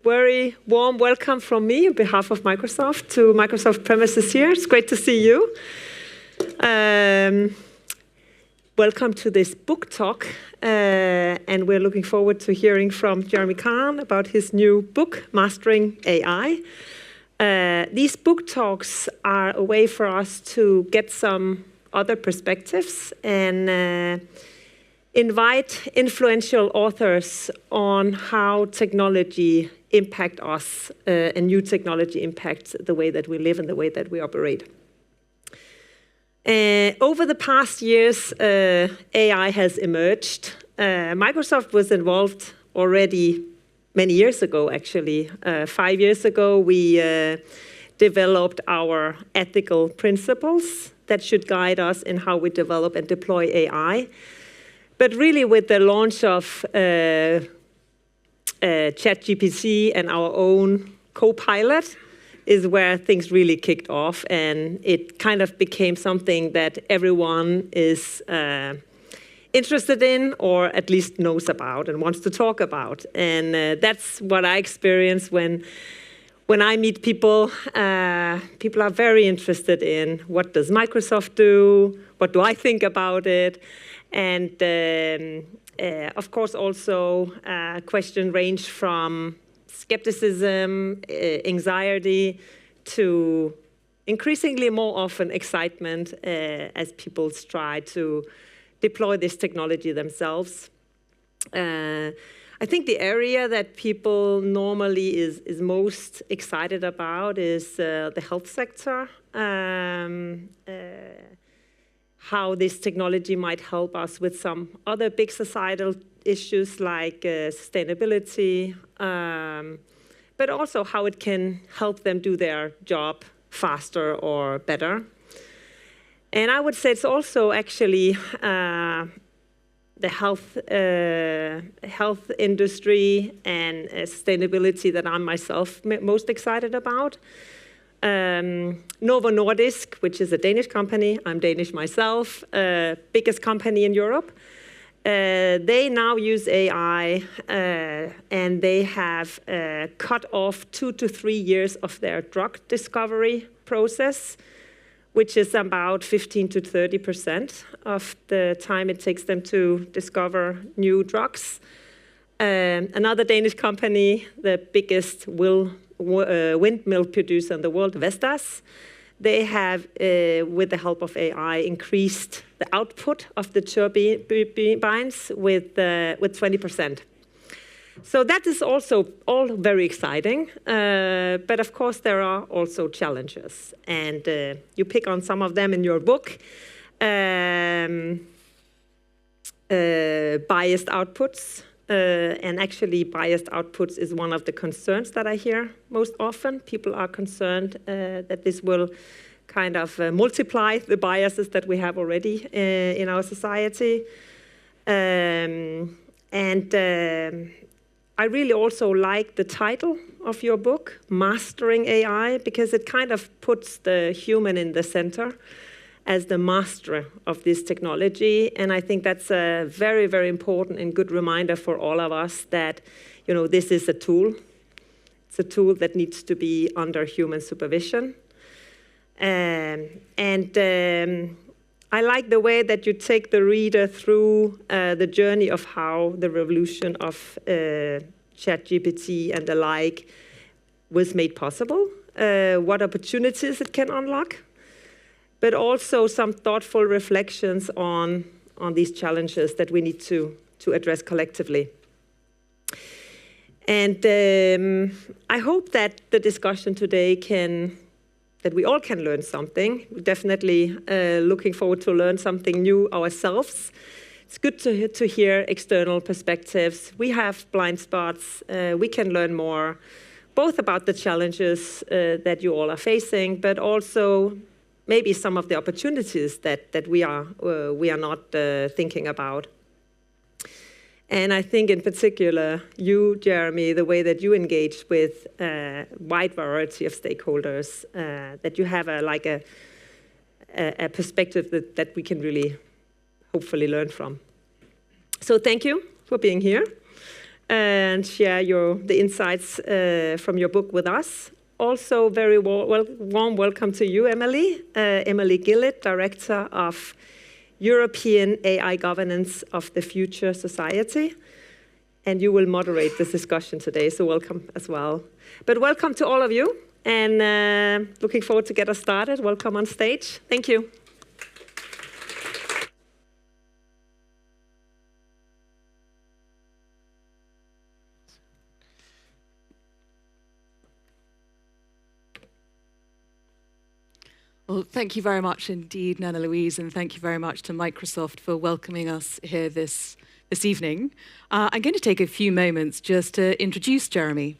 very warm welcome from me on behalf of Microsoft to Microsoft premises here. It's great to see you. Welcome to this book talk, and we're looking forward to hearing from Jeremy Kahn about his new book, Mastering AI. These book talks are a way for us to get some other perspectives and invite influential authors on how technology impacts us and new technology impacts the way that we live and the way that we operate. Over the past years, AI has emerged. Microsoft was involved already many years ago, actually. 5 years ago, we developed our ethical principles that should guide us in how we develop and deploy AI. But really, with the launch of ChatGPT and our own copilot is where things really kicked off, and it kind of became something that everyone is interested in, or at least knows about and wants to talk about. And that's what I experience when I meet people. People are very interested in what does Microsoft do, what do I think about it, and of course also questions range from skepticism, anxiety, to increasingly more often excitement as people try to deploy this technology themselves. I think the area that people normally is most excited about is the health sector. How this technology might help us with some other big societal issues like sustainability, but also how it can help them do their job faster or better. And I would say it's also actually the health industry and sustainability that I'm myself most excited about. Novo Nordisk, which is a Danish company, I'm Danish myself, biggest company in Europe. They now use AI, and they have cut off 2 to 3 years of their drug discovery process, which is about 15 to 30% of the time it takes them to discover new drugs. Another Danish company, the biggest windmill producer in the world, Vestas, they have, with the help of AI, increased the output of the turbines with 20%. So that is also all very exciting, but of course there are also challenges, and you pick on some of them in your book. Biased outputs. And actually, biased outputs is one of the concerns that I hear most often. People are concerned that this will kind of multiply the biases that we have already in our society. I really also like the title of your book, Mastering AI, because it kind of puts the human in the center as the master of this technology. And I think that's a very, very important and good reminder for all of us that, you know, this is a tool. It's a tool that needs to be under human supervision. I like the way that you take the reader through the journey of how the revolution of ChatGPT and the like was made possible, what opportunities it can unlock, but also some thoughtful reflections on these challenges that we need to address collectively. And I hope that the discussion today that we all can learn something. We're definitely looking forward to learn something new ourselves. It's good to hear external perspectives. We have blind spots. We can learn more, both about the challenges that you all are facing, but also maybe some of the opportunities that we are not thinking about. And I think in particular, you, Jeremy, the way that you engage with a wide variety of stakeholders, that you have a perspective that we can really hopefully learn from. So thank you for being here. and share the insights from your book with us. Also, very warm welcome to you, Emily. Emily Gillett, Director of European AI Governance of the Future Society. And you will moderate this discussion today, so welcome as well. But welcome to all of you, and looking forward to get us started. Welcome on stage. Thank you. Well, thank you very much indeed, Nana Louise, and thank you very much to Microsoft for welcoming us here this evening. I'm going to take a few moments just to introduce Jeremy.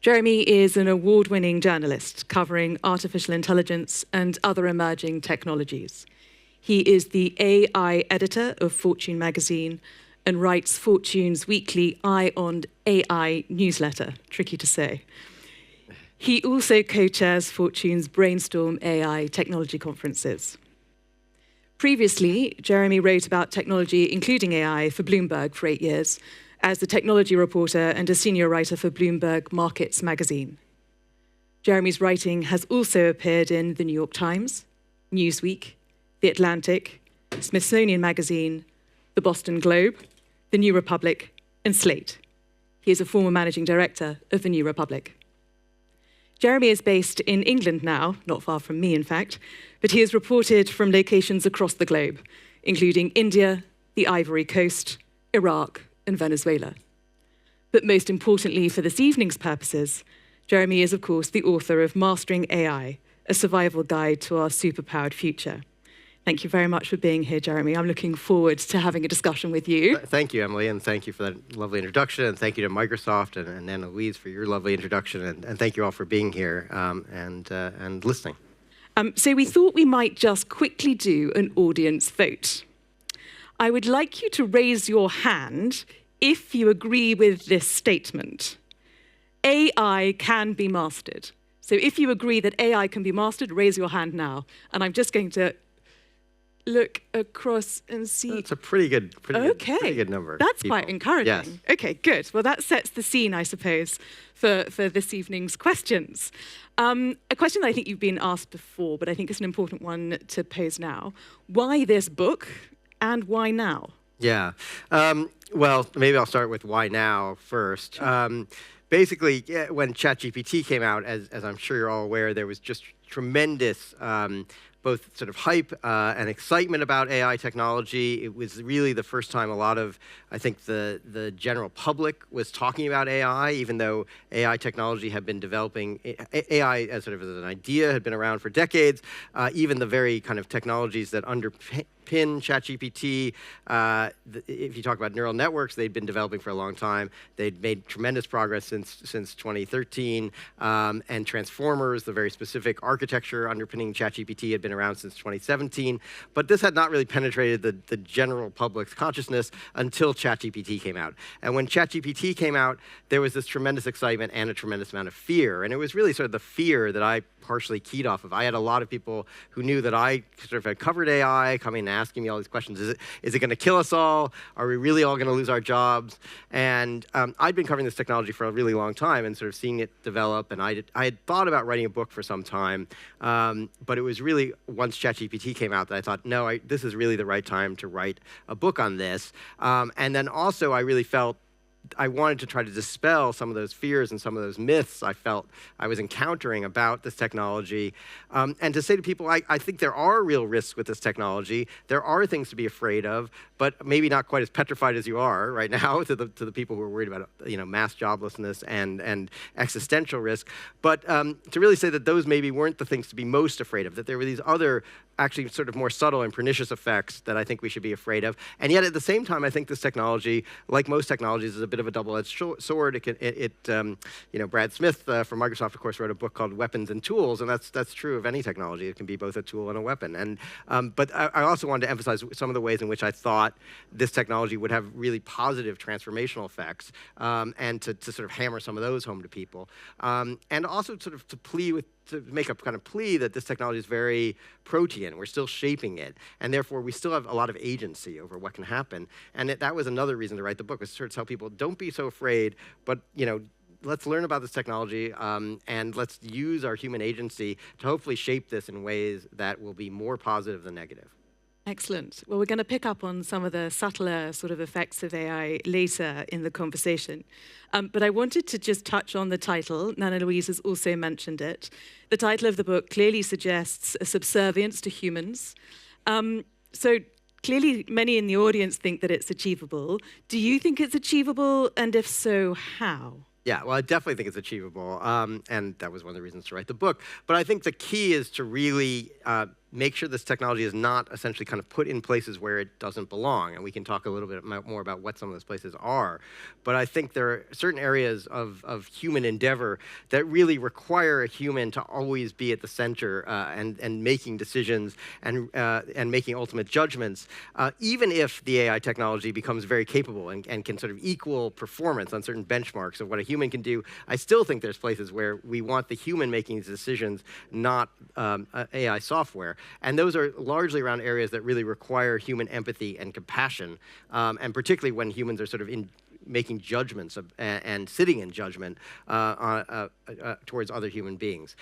Jeremy is an award-winning journalist covering artificial intelligence and other emerging technologies. He is the AI editor of Fortune magazine and writes Fortune's weekly Eye on AI newsletter, tricky to say. He also co-chairs Fortune's Brainstorm AI technology conferences. Previously, Jeremy wrote about technology, including AI, for Bloomberg for 8 years, as the technology reporter and a senior writer for Bloomberg Markets magazine. Jeremy's writing has also appeared in The New York Times, Newsweek, The Atlantic, Smithsonian Magazine, The Boston Globe, The New Republic, and Slate. He is a former managing director of The New Republic. Jeremy is based in England now, not far from me, in fact, but he has reported from locations across the globe, including India, the Ivory Coast, Iraq, and Venezuela. But most importantly for this evening's purposes, Jeremy is, of course, the author of Mastering AI, a survival guide to our superpowered future. Thank you very much for being here, Jeremy. I'm looking forward to having a discussion with you. Thank you, Emily, and thank you for that lovely introduction, and thank you to Microsoft and Anna Louise for your lovely introduction, and thank you all for being here and listening. So we thought we might just quickly do an audience vote. I would like you to raise your hand if you agree with this statement. AI can be mastered. So if you agree that AI can be mastered, raise your hand now. And I'm just going to look across and see. It's a pretty good number. That's quite encouraging. Yes. Okay, good. Well, that sets the scene, I suppose, for this evening's questions. A question that I think you've been asked before, but I think it's an important one to pose now. Why this book, and why now? Yeah. Well, maybe I'll start with why now first. Sure. Basically, when ChatGPT came out, as I'm sure you're all aware, there was just tremendous both sort of hype and excitement about AI technology. It was really the first time a lot of, I think, the general public was talking about AI, even though AI technology had been developing, AI as sort of as an idea had been around for decades. Even the very kind of technologies that underpin ChatGPT, if you talk about neural networks, they'd been developing for a long time. They'd made tremendous progress since 2013, and transformers, the very specific architecture underpinning ChatGPT, had been around since 2017. But this had not really penetrated the general public's consciousness until ChatGPT came out. And when ChatGPT came out, there was this tremendous excitement and a tremendous amount of fear. And it was really sort of the fear that I partially keyed off of. I had a lot of people who knew that I sort of had covered AI coming and asking me all these questions. Is it going to kill us all? Are we really all going to lose our jobs? And I'd been covering this technology for a really long time and sort of seeing it develop. And I had thought about writing a book for some time, but it was really once ChatGPT came out that I thought, no, this is really the right time to write a book on this. And then also I really felt I wanted to try to dispel some of those fears and some of those myths I felt I was encountering about this technology, and to say to people, I think there are real risks with this technology. There are things to be afraid of, but maybe not quite as petrified as you are right now to the people who are worried about mass joblessness and existential risk. But to really say that those maybe weren't the things to be most afraid of, that there were these other actually sort of more subtle and pernicious effects that I think we should be afraid of. And yet at the same time, I think this technology, like most technologies, is a bit of a double-edged sword. Brad Smith from Microsoft, of course, wrote a book called Weapons and Tools, and that's true of any technology. It can be both a tool and a weapon. And but I also wanted to emphasize some of the ways in which I thought this technology would have really positive transformational effects, and to sort of hammer some of those home to people, and also sort of to plea to make a kind of plea that this technology is very protean. We're still shaping it, and therefore we still have a lot of agency over what can happen. And that was another reason to write the book, was to sort of tell people, don't be so afraid, but let's learn about this technology, and let's use our human agency to hopefully shape this in ways that will be more positive than negative. Excellent. Well, we're going to pick up on some of the subtler sort of effects of AI later in the conversation. But I wanted to just touch on the title. Nana Louise has also mentioned it. The title of the book clearly suggests a subservience to humans. So clearly, many in the audience think that it's achievable. Do you think it's achievable? And if so, how? Yeah, well, I definitely think it's achievable, and that was one of the reasons to write the book. But I think the key is to really make sure this technology is not essentially kind of put in places where it doesn't belong, and we can talk a little bit more about what some of those places are. But I think there are certain areas of human endeavor that really require a human to always be at the center and making decisions and making ultimate judgments, even if the AI technology becomes very capable and can sort of equal performance on certain benchmarks of what a human can do. I still think there's places where we want the human making these decisions, not AI software. And those are largely around areas that really require human empathy and compassion, and particularly when humans are sort of making judgments and sitting in judgment towards other human beings.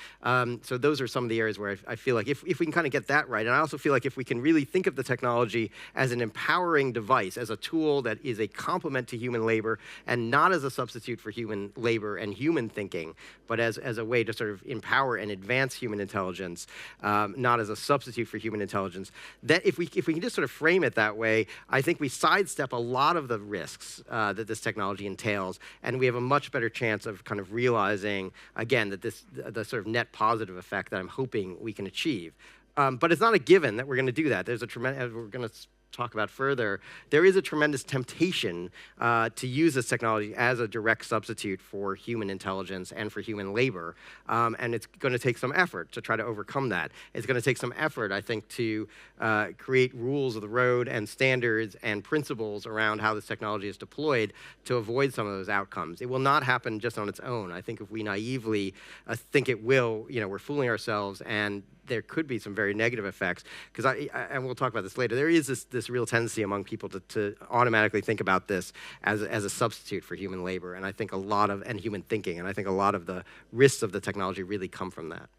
So those are some of the areas where I feel like if we can kind of get that right, and I also feel like if we can really think of the technology as an empowering device, as a tool that is a complement to human labor and not as a substitute for human labor and human thinking, but as a way to sort of empower and advance human intelligence, not as a substitute for human intelligence, that if we can just sort of frame it that way, I think we sidestep a lot of the risks that this technology entails, and we have a much better chance of kind of realizing, again, that the sort of net positive effect that I'm hoping we can achieve. But it's not a given that we're going to do that. There's a tremendous, as we're going to talk about further, there is a tremendous temptation to use this technology as a direct substitute for human intelligence and for human labor, and it's going to take some effort to try to overcome that. It's going to take some effort, I think, to create rules of the road and standards and principles around how this technology is deployed to avoid some of those outcomes. It will not happen just on its own. I think if we naively think it will, we're fooling ourselves, and there could be some very negative effects, because and we'll talk about this later, there is this real tendency among people to automatically think about this as a substitute for human labor, and I think and human thinking, and I think a lot of the risks of the technology really come from that.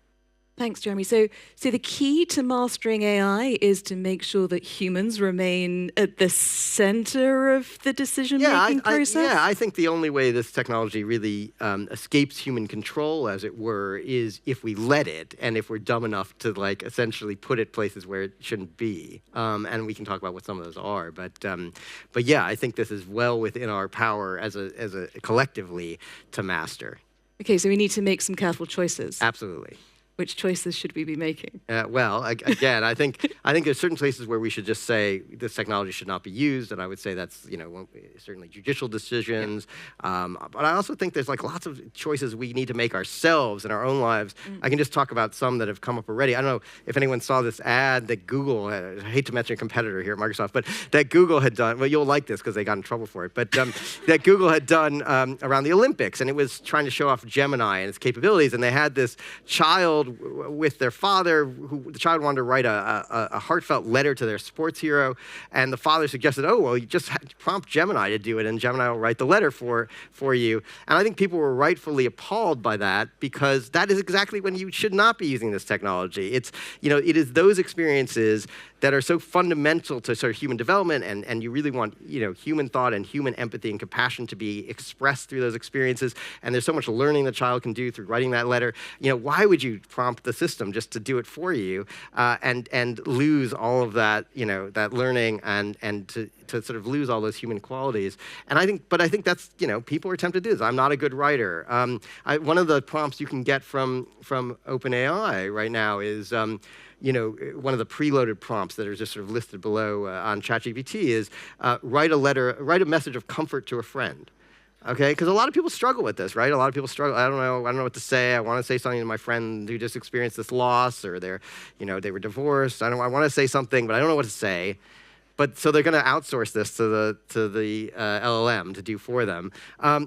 Thanks, Jeremy. So the key to mastering AI is to make sure that humans remain at the center of the decision-making process? I think the only way this technology really escapes human control, as it were, is if we let it, and if we're dumb enough to essentially put it places where it shouldn't be. And we can talk about what some of those are. But yeah, I think this is well within our power as a collectively to master. Okay, so we need to make some careful choices. Absolutely. Which choices should we be making? Well, again, I think there's certain places where we should just say this technology should not be used, and I would say that's certainly judicial decisions. Yeah. But I also think there's lots of choices we need to make ourselves in our own lives. I can just talk about some that have come up already. I don't know if anyone saw this ad that Google, I hate to mention a competitor here at Microsoft, but that Google had done. Well, you'll like this because they got in trouble for it. But that Google had done around the Olympics, and it was trying to show off Gemini and its capabilities, and they had this child with their father, who the child wanted to write a heartfelt letter to their sports hero, and the father suggested, oh, well, you just prompt Gemini to do it, and Gemini will write the letter for you. And I think people were rightfully appalled by that, because that is exactly when you should not be using this technology. It is those experiences that are so fundamental to sort of human development, and you really want human thought and human empathy and compassion to be expressed through those experiences. And there's so much learning the child can do through writing that letter. Why would you prompt the system just to do it for you and lose all of that that learning and to sort of lose all those human qualities? And I think that's people are tempted to do this. I'm not a good writer. One of the prompts you can get from OpenAI right now is one of the preloaded prompts that are just sort of listed below on ChatGPT is write a message of comfort to a friend. Okay, because a lot of people struggle with this, right? A lot of people struggle. I don't know what to say. I want to say something to my friend who just experienced this loss, or they were divorced. I want to say something, but I don't know what to say. But so they're going to outsource this to the LLM to do for them,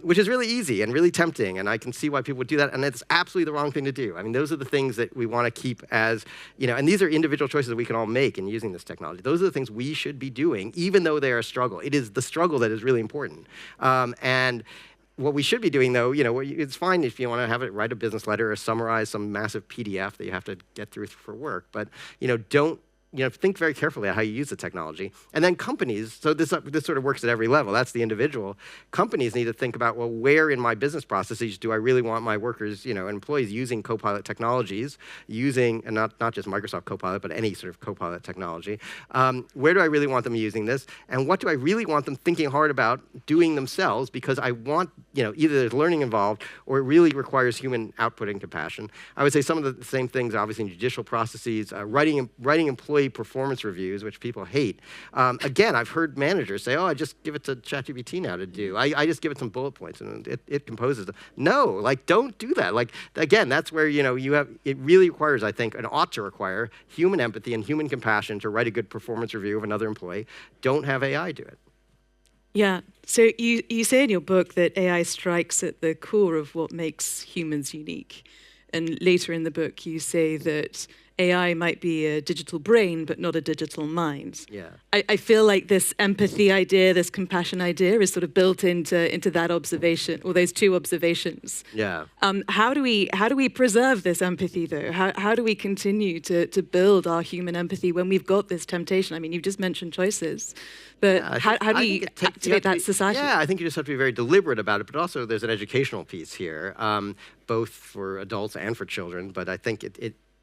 which is really easy and really tempting. And I can see why people would do that. And it's absolutely the wrong thing to do. I mean, those are the things that we want to keep as, and these are individual choices that we can all make in using this technology. Those are the things we should be doing, even though they are a struggle. It is the struggle that is really important. And what we should be doing, though, it's fine if you want to have it write a business letter or summarize some massive PDF that you have to get through for work. But, don't think very carefully about how you use the technology. And then companies, so this sort of works at every level. That's the individual. Companies need to think about, well, where in my business processes do I really want my workers, employees using Copilot technologies, using, and not just Microsoft Copilot, but any sort of Copilot technology. Where do I really want them using this? And what do I really want them thinking hard about doing themselves? Because I want, either there's learning involved or it really requires human output and compassion. I would say some of the same things, obviously, in judicial processes, writing employee performance reviews, which people hate. Again, I've heard managers say, I just give it to ChatGPT now to do. I just give it some bullet points and it composes them. No, don't do that. Again, that's where, it really requires, I think, and ought to require human empathy and human compassion to write a good performance review of another employee. Don't have AI do it. Yeah, so you say in your book that AI strikes at the core of what makes humans unique. And later in the book, you say that AI might be a digital brain, but not a digital mind. Yeah. I feel like this empathy idea, this compassion idea is sort of built into that observation, or those two observations. Yeah. How do we preserve this empathy, though? How do we continue to build our human empathy when we've got this temptation? I mean, you've just mentioned choices, but how do you activate that society? Yeah, I think you just have to be very deliberate about it, but also there's an educational piece here, both for adults and for children. But I think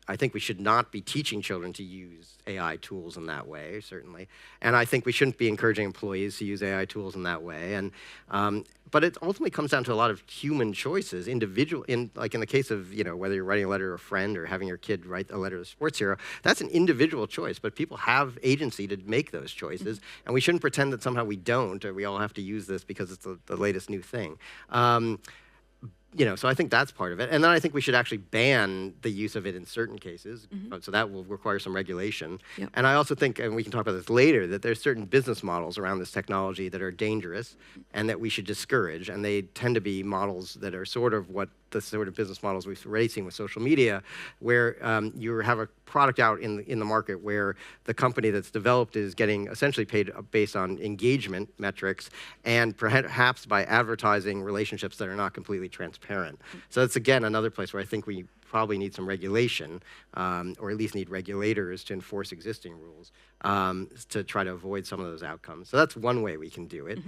I think we should not be teaching children to use AI tools in that way, certainly. And I think we shouldn't be encouraging employees to use AI tools in that way. And but it ultimately comes down to a lot of human choices, like in the case of, whether you're writing a letter to a friend or having your kid write a letter to a sports hero, that's an individual choice, but people have agency to make those choices, and we shouldn't pretend that somehow we don't, or we all have to use this because it's the latest new thing. So I think that's part of it. And then I think we should actually ban the use of it in certain cases. So that will require some regulation. Yep. And I also think, and we can talk about this later, that there's certain business models around this technology that are dangerous and that we should discourage. And they tend to be models that are sort of what the sort of business models we've already seen with social media, where you have a product out in the market where the company that's developed is getting essentially paid based on engagement metrics and perhaps by advertising relationships that are not completely transparent. So that's, again, another place where I think we probably need some regulation, or at least need regulators to enforce existing rules to try to avoid some of those outcomes. So that's one way we can do it.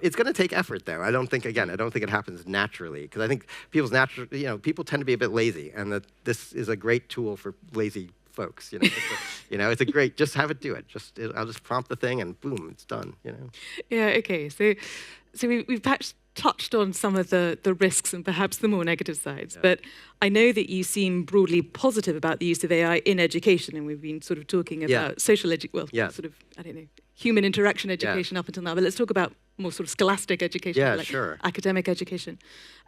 It's going to take effort, though. I don't think it happens naturally, because I think people tend to be a bit lazy, and that this is a great tool for lazy folks. It's a great, just have it do it. I'll just prompt the thing, and boom, it's done. Yeah. Okay. So we've touched on some of the risks and perhaps the more negative sides, but I know that you seem broadly positive about the use of AI in education, and we've been sort of talking about social sort of, human interaction education up until now, but let's talk about more sort of scholastic education, academic education.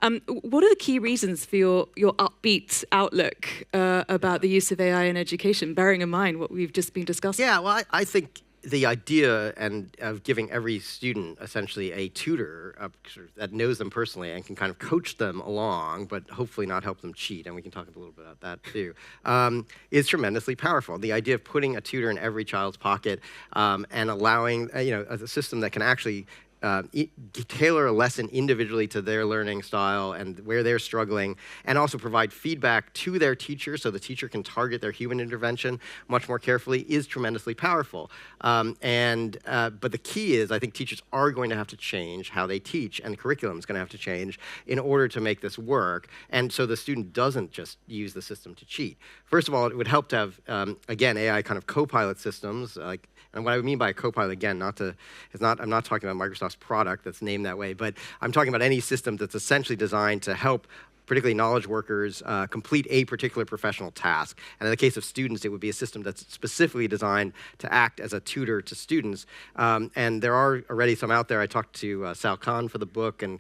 What are the key reasons for your upbeat outlook about the use of AI in education, bearing in mind what we've just been discussing? Yeah, well, I think the idea of giving every student essentially a tutor that knows them personally and can kind of coach them along, but hopefully not help them cheat, and we can talk a little bit about that too, is tremendously powerful. The idea of putting a tutor in every child's pocket and allowing a system that can actually tailor a lesson individually to their learning style and where they're struggling, and also provide feedback to their teacher so the teacher can target their human intervention much more carefully, is tremendously powerful. But the key is, I think teachers are going to have to change how they teach, and the curriculum is going to have to change in order to make this work, and so the student doesn't just use the system to cheat. First of all, it would help to have, again, AI kind of copilot systems, and what I mean by a copilot, again, I'm not talking about Microsoft's product that's named that way, but I'm talking about any system that's essentially designed to help particularly knowledge workers, complete a particular professional task. And in the case of students, it would be a system that's specifically designed to act as a tutor to students. And there are already some out there. I talked to Sal Kahn for the book, and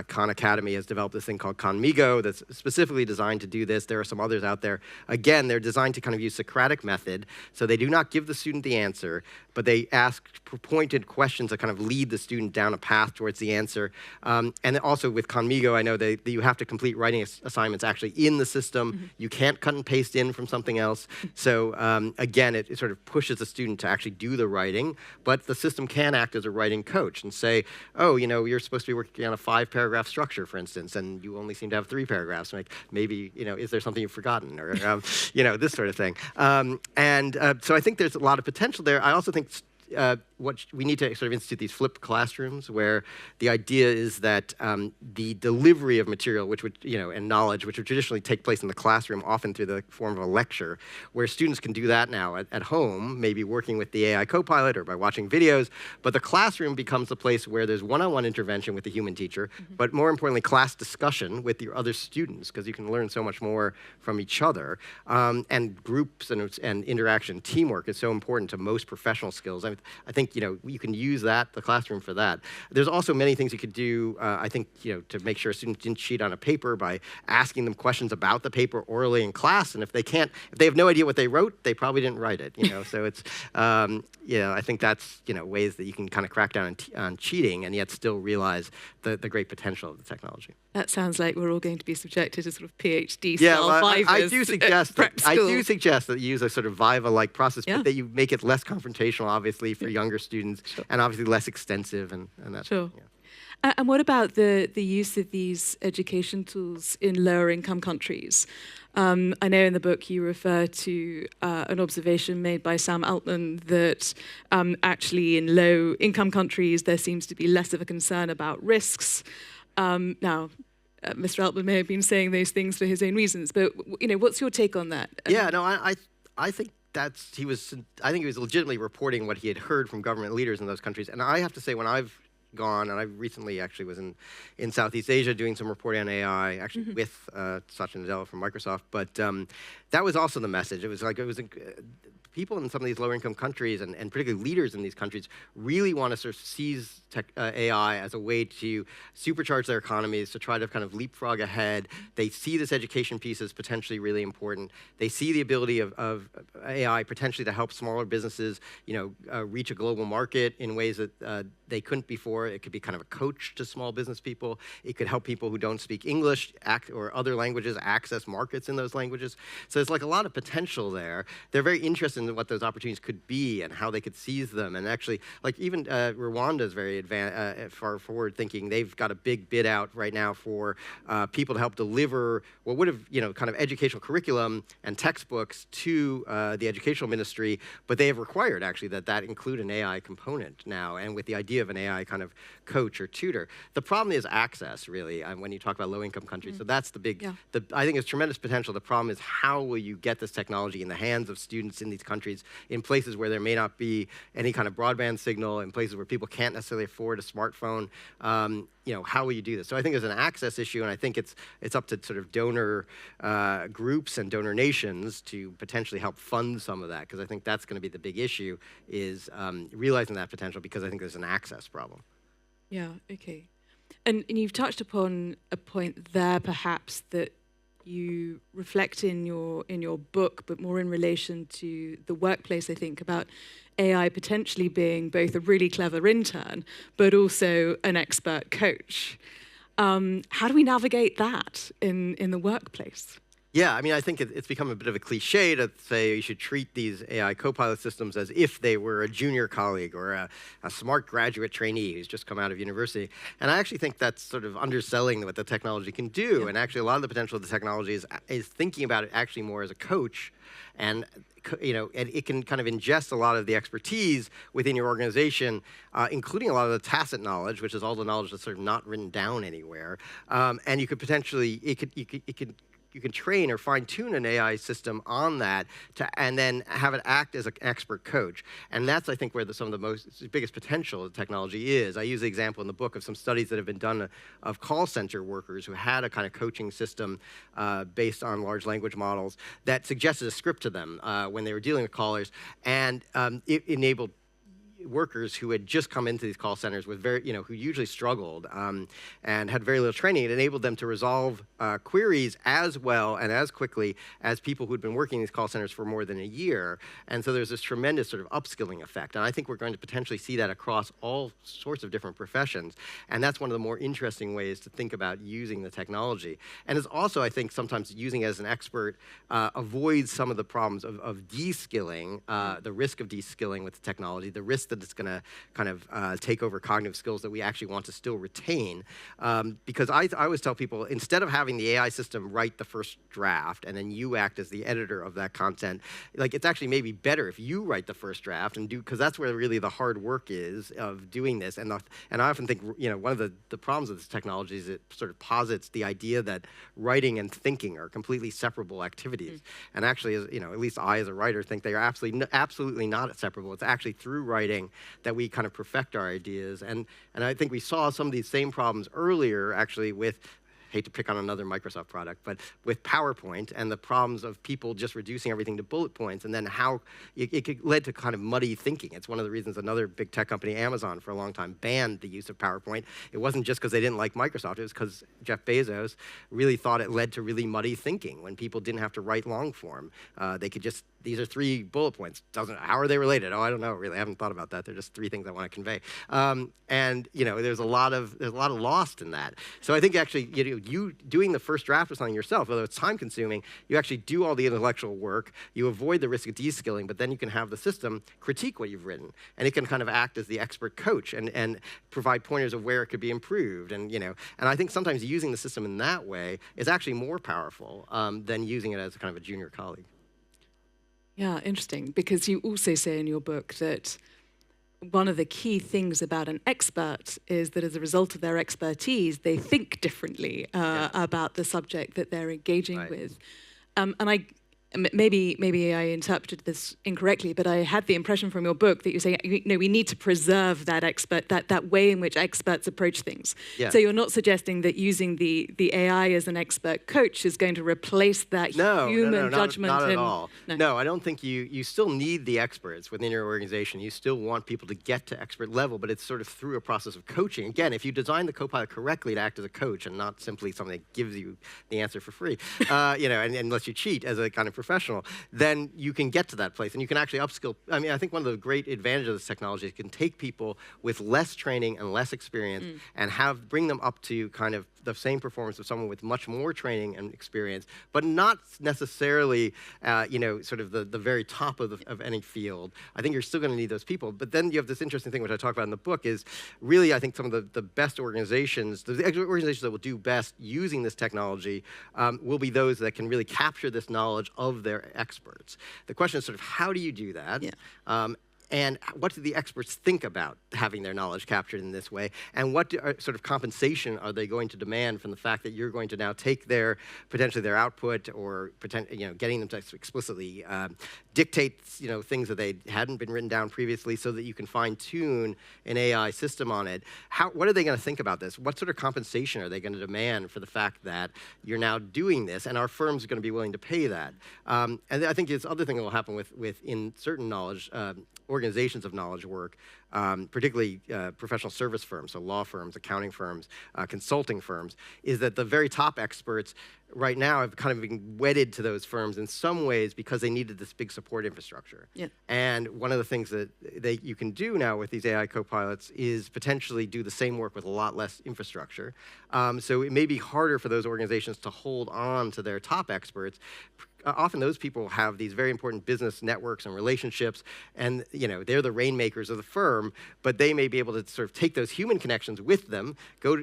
Khan Academy has developed this thing called Khanmigo that's specifically designed to do this. There are some others out there. Again, they're designed to kind of use Socratic method, so they do not give the student the answer, but they ask pointed questions that kind of lead the student down a path towards the answer. And also with Khanmigo, I know that you have to complete writing assignments actually in the system. Mm-hmm. You can't cut and paste in from something else. So again, it sort of pushes the student to actually do the writing, but the system can act as a writing coach and say, oh, you know, you're supposed to be working on a 5-paragraph structure, for instance, and you only seem to have 3 paragraphs. Like, maybe, you know, is there something you've forgotten? Or, you know, this sort of thing. So I think there's a lot of potential there. I also think we need to sort of institute these flipped classrooms where the idea is that the delivery of material, which would, you know, and knowledge, which would traditionally take place in the classroom, often through the form of a lecture, where students can do that now at home, maybe working with the AI copilot or by watching videos, but the classroom becomes the place where there's one-on-one intervention with the human teacher, but more importantly, class discussion with your other students, because you can learn so much more from each other, and groups and interaction, teamwork is so important to most professional skills. I think, you know, you can use the classroom for that. There's also many things you could do, I think, you know, to make sure students didn't cheat on a paper by asking them questions about the paper orally in class. And if they have no idea what they wrote, they probably didn't write it, you know. So it's, you know, I think that's, you know, ways that you can kind of crack down on cheating and yet still realize the great potential of the technology. That sounds like we're all going to be subjected to sort of PhD style Vivas. I do suggest that you use a sort of Viva-like process, but that you make it less confrontational, obviously, for younger students, and obviously less extensive, and that. Sure. Yeah. And what about the use of these education tools in lower income countries? I know in the book you refer to an observation made by Sam Altman that actually in low income countries there seems to be less of a concern about risks. Now, Mr. Altman may have been saying those things for his own reasons, but you know, what's your take on that? Yeah, no, I think he was legitimately reporting what he had heard from government leaders in those countries. And I have to say, when I've gone, and I recently actually was in Southeast Asia doing some reporting on AI, actually with Satya Nadella from Microsoft, but that was also the message. It was people in some of these lower-income countries, and particularly leaders in these countries, really want to sort of seize AI as a way to supercharge their economies, to try to kind of leapfrog ahead. They see this education piece as potentially really important. They see the ability of AI potentially to help smaller businesses, you know, reach a global market in ways that they couldn't before. It could be kind of a coach to small business people. It could help people who don't speak English or other languages access markets in those languages. So there's like a lot of potential there. They're very interested in what those opportunities could be and how they could seize them. And actually, like even Rwanda is very far forward thinking. They've got a big bid out right now for people to help deliver what would have, you know, kind of educational curriculum and textbooks to the educational ministry, but they have required actually that include an AI component now, and with the idea of an AI kind of coach or tutor. The problem is access, really, when you talk about low-income countries. So that's the big, I think it's tremendous potential. The problem is, how will you get this technology in the hands of students in these countries, in places where there may not be any kind of broadband signal, in places where people can't necessarily afford a smartphone? You know, how will you do this? So I think there's an access issue, and I think it's up to sort of donor groups and donor nations to potentially help fund some of that, because I think that's going to be the big issue, is realizing that potential, because I think there's an access problem. Yeah, okay. And you've touched upon a point there, perhaps, that you reflect in your book, but more in relation to the workplace, I think, about AI potentially being both a really clever intern, but also an expert coach. How do we navigate that in the workplace? Yeah, I mean, I think it's become a bit of a cliche to say you should treat these AI copilot systems as if they were a junior colleague or a smart graduate trainee who's just come out of university. And I actually think that's sort of underselling what the technology can do. Yeah. And actually, a lot of the potential of the technology is thinking about it actually more as a coach. And you know, and it can kind of ingest a lot of the expertise within your organization, including a lot of the tacit knowledge, which is all the knowledge that's sort of not written down anywhere. And you could potentially, it could you can train or fine-tune an AI system on that, and then have it act as an expert coach. And that's, I think, where some of the biggest potential of technology is. I use the example in the book of some studies that have been done of call center workers who had a kind of coaching system based on large language models that suggested a script to them when they were dealing with callers, and it enabled workers who had just come into these call centers with who usually struggled and had very little training. It enabled them to resolve queries as well and as quickly as people who'd been working in these call centers for more than a year. And so there's this tremendous sort of upskilling effect. And I think we're going to potentially see that across all sorts of different professions. And that's one of the more interesting ways to think about using the technology. And it's also, I think, sometimes using it as an expert avoids some of the problems of de-skilling, the risk of de-skilling with the technology, the risk that it's going to kind of take over cognitive skills that we actually want to still retain. Because I always tell people, instead of having the AI system write the first draft and then you act as the editor of that content, like it's actually maybe better if you write the first draft and because that's where really the hard work is of doing this. And I often think, one of the problems with this technology is it sort of posits the idea that writing and thinking are completely separable activities. And actually, at least I as a writer think they are absolutely not separable. It's actually through writing that we kind of perfect our ideas. And I think we saw some of these same problems earlier, actually, with, hate to pick on another Microsoft product, but with PowerPoint and the problems of people just reducing everything to bullet points, and then how it led to kind of muddy thinking. It's one of the reasons another big tech company, Amazon, for a long time banned the use of PowerPoint. It wasn't just because they didn't like Microsoft, it was because Jeff Bezos really thought it led to really muddy thinking when people didn't have to write long form. They could just, these are 3 bullet points. How are they related? Oh, I don't know, really. I haven't thought about that. They're just 3 things I want to convey. And there's a lot of lost in that. So I think actually, you doing the first draft of something yourself, although it's time consuming, you actually do all the intellectual work, you avoid the risk of de-skilling, but then you can have the system critique what you've written, and it can kind of act as the expert coach and provide pointers of where it could be improved. And I think sometimes using the system in that way is actually more powerful than using it as a kind of a junior colleague. Yeah, interesting, because you also say in your book that one of the key things about an expert is that as a result of their expertise, they think differently about the subject that they're engaging with. And maybe I interpreted this incorrectly, but I had the impression from your book that you're saying, we need to preserve that that way in which experts approach things. Yeah. So you're not suggesting that using the AI as an expert coach is going to replace that human judgment. Not at all. No, I don't think you still need the experts within your organization. You still want people to get to expert level, but it's sort of through a process of coaching. Again, if you design the Copilot correctly to act as a coach and not simply something that gives you the answer for free, and unless you cheat as a kind of professional, then you can get to that place and you can actually upskill. I mean, I think one of the great advantages of this technology is it can take people with less training and less experience and bring them up to kind of the same performance of someone with much more training and experience, but not necessarily, sort of the very top of any field. I think you're still going to need those people. But then you have this interesting thing, which I talk about in the book, is really, I think some of the best organizations, the organizations that will do best using this technology will be those that can really capture this knowledge of their experts. The question is sort of, how do you do that? Yeah. And what do the experts think about having their knowledge captured in this way? And what sort of compensation are they going to demand from the fact that you're going to now take potentially their output or getting them to explicitly dictate things that they hadn't been written down previously so that you can fine-tune an AI system on it? What are they going to think about this? What sort of compensation are they going to demand for the fact that you're now doing this? And our firms are going to be willing to pay that. And I think this other thing that will happen in certain knowledge organizations of knowledge work, particularly professional service firms, so law firms, accounting firms, consulting firms, is that the very top experts right now have kind of been wedded to those firms in some ways because they needed this big support infrastructure. Yeah. And one of the things that you can do now with these AI copilots is potentially do the same work with a lot less infrastructure. So it may be harder for those organizations to hold on to their top experts often those people have these very important business networks and relationships, and they're the rainmakers of the firm, but they may be able to sort of take those human connections with them,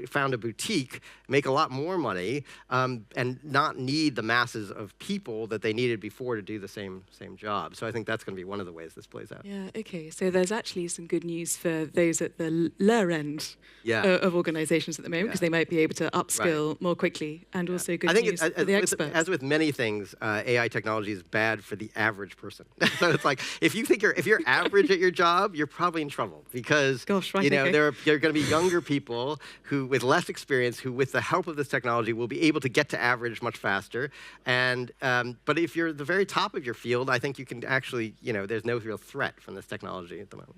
found a boutique, make a lot more money, and not need the masses of people that they needed before to do the same job. So I think that's going to be one of the ways this plays out. Yeah, okay. So there's actually some good news for those at the lower end of organizations at the moment, because they might be able to upskill more quickly, and also good news for the experts. As with many things, AI technology is bad for the average person. So it's like, if you're average at your job, you're probably in trouble, because there are going to be younger people who, with less experience, who with the help of this technology will be able to get to average much faster. And but if you're the very top of your field, I think you can actually, there's no real threat from this technology at the moment.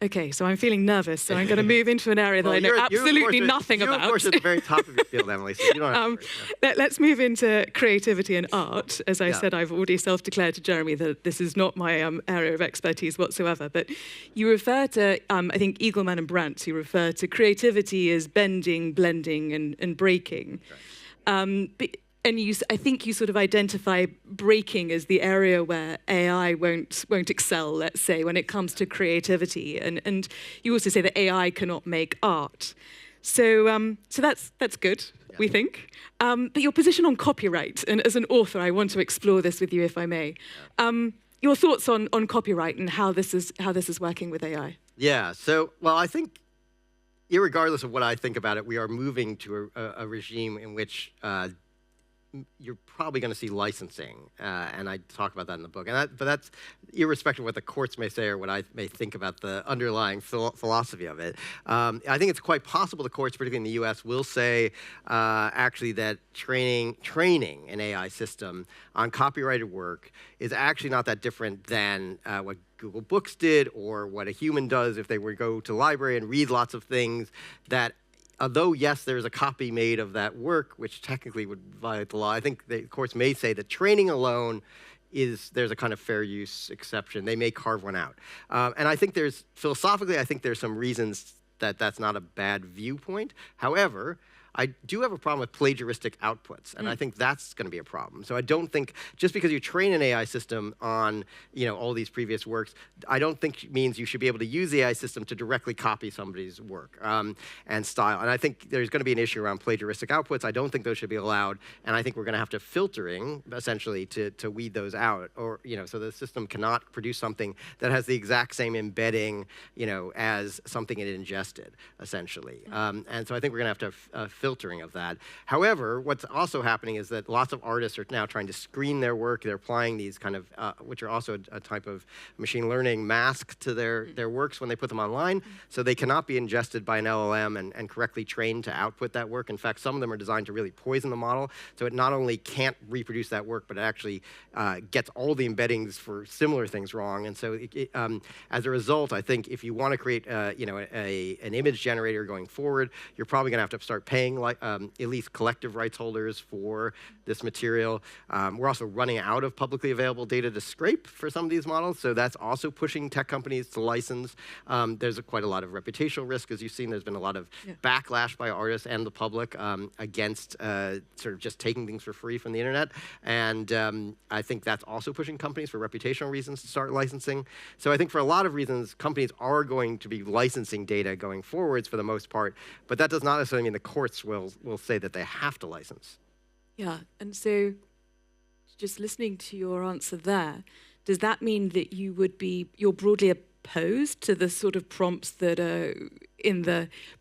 Okay, so I'm feeling nervous, so I'm going to move into an area that I know absolutely nothing about. You're, of course, at the very top of your field, Emily, so you don't have to worry. Let's move into creativity and art. As I said, I've already self-declared to Jeremy that this is not my area of expertise whatsoever, but you refer to, I think, Eagleman and Brandt, you refer to creativity as bending, blending, and breaking. Right. And I think you sort of identify breaking as the area where AI won't excel, let's say, when it comes to creativity. And you also say that AI cannot make art. So that's good, we think. But your position on copyright, and as an author, I want to explore this with you, if I may. Your thoughts on copyright and how this is working with AI? Yeah. So, well, I think, irregardless of what I think about it, we are moving to a regime in which you're probably going to see licensing, and I talk about that in the book. But that's irrespective of what the courts may say or what I may think about the underlying philosophy of it. I think it's quite possible the courts, particularly in the U.S., will say actually that training an AI system on copyrighted work is actually not that different than what Google Books did, or what a human does if they were to go to the library and read lots of things that, although, yes, there's a copy made of that work, which technically would violate the law, I think the courts may say that training alone there's a kind of fair use exception. They may carve one out. And I think philosophically, I think there's some reasons that that's not a bad viewpoint. However, I do have a problem with plagiaristic outputs, and I think that's going to be a problem. So I don't think, just because you train an AI system on all these previous works, I don't think it means you should be able to use the AI system to directly copy somebody's work and style. And I think there's going to be an issue around plagiaristic outputs. I don't think those should be allowed, and I think we're going to have to filtering, essentially, to weed those out, or so the system cannot produce something that has the exact same embedding, as something it ingested, essentially. And so I think we're going to have to filtering of that. However, what's also happening is that lots of artists are now trying to screen their work. They're applying these kind of, which are also a type of machine learning mask to their works when they put them online. So they cannot be ingested by an LLM and correctly trained to output that work. In fact, some of them are designed to really poison the model. So it not only can't reproduce that work, but it actually gets all the embeddings for similar things wrong. And so as a result, I think if you want to create an image generator going forward, you're probably going to have to start paying at least collective rights holders for this material. We're also running out of publicly available data to scrape for some of these models, so that's also pushing tech companies to license. There's quite a lot of reputational risk, as you've seen. There's been a lot of backlash by artists and the public against sort of just taking things for free from the internet, and I think that's also pushing companies for reputational reasons to start licensing. So I think for a lot of reasons, companies are going to be licensing data going forwards for the most part, but that does not necessarily mean the courts will say that they have to license. Yeah, and so just listening to your answer there, does that mean that you're broadly opposed to the sort of prompts that are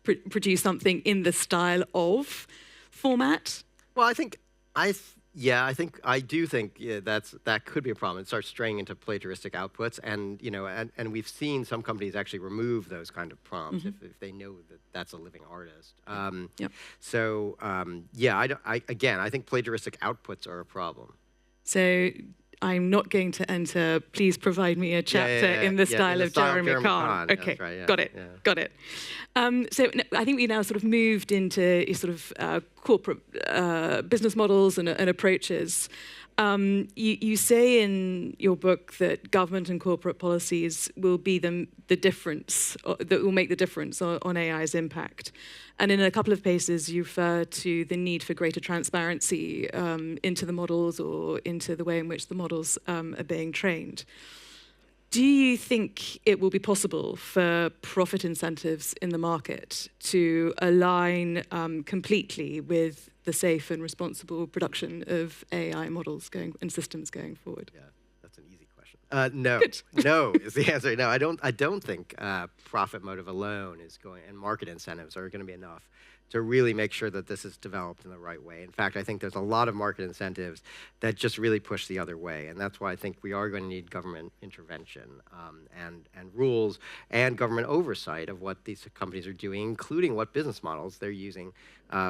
produce something in the style of format? Well, I do think that could be a problem. It starts straying into plagiaristic outputs, and we've seen some companies actually remove those kind of prompts if they know that that's a living artist. So I think plagiaristic outputs are a problem. So I'm not going to enter, please provide me a chapter in the style of Jeremy Kahn. Okay, right, got it. So I think we now sort of moved into sort of corporate business models and approaches. You say in your book that government and corporate policies will be the difference, that will make the difference on AI's impact. And in a couple of places, you refer to the need for greater transparency into the models or into the way in which the models are being trained. Do you think it will be possible for profit incentives in the market to align completely with the safe and responsible production of AI models and systems going forward? Yeah, that's an easy question. No, no is the answer. No, I don't think profit motive alone is going, and market incentives are going to be enough to really make sure that this is developed in the right way. In fact, I think there's a lot of market incentives that just really push the other way, and that's why I think we are going to need government intervention and rules and government oversight of what these companies are doing, including what business models they're using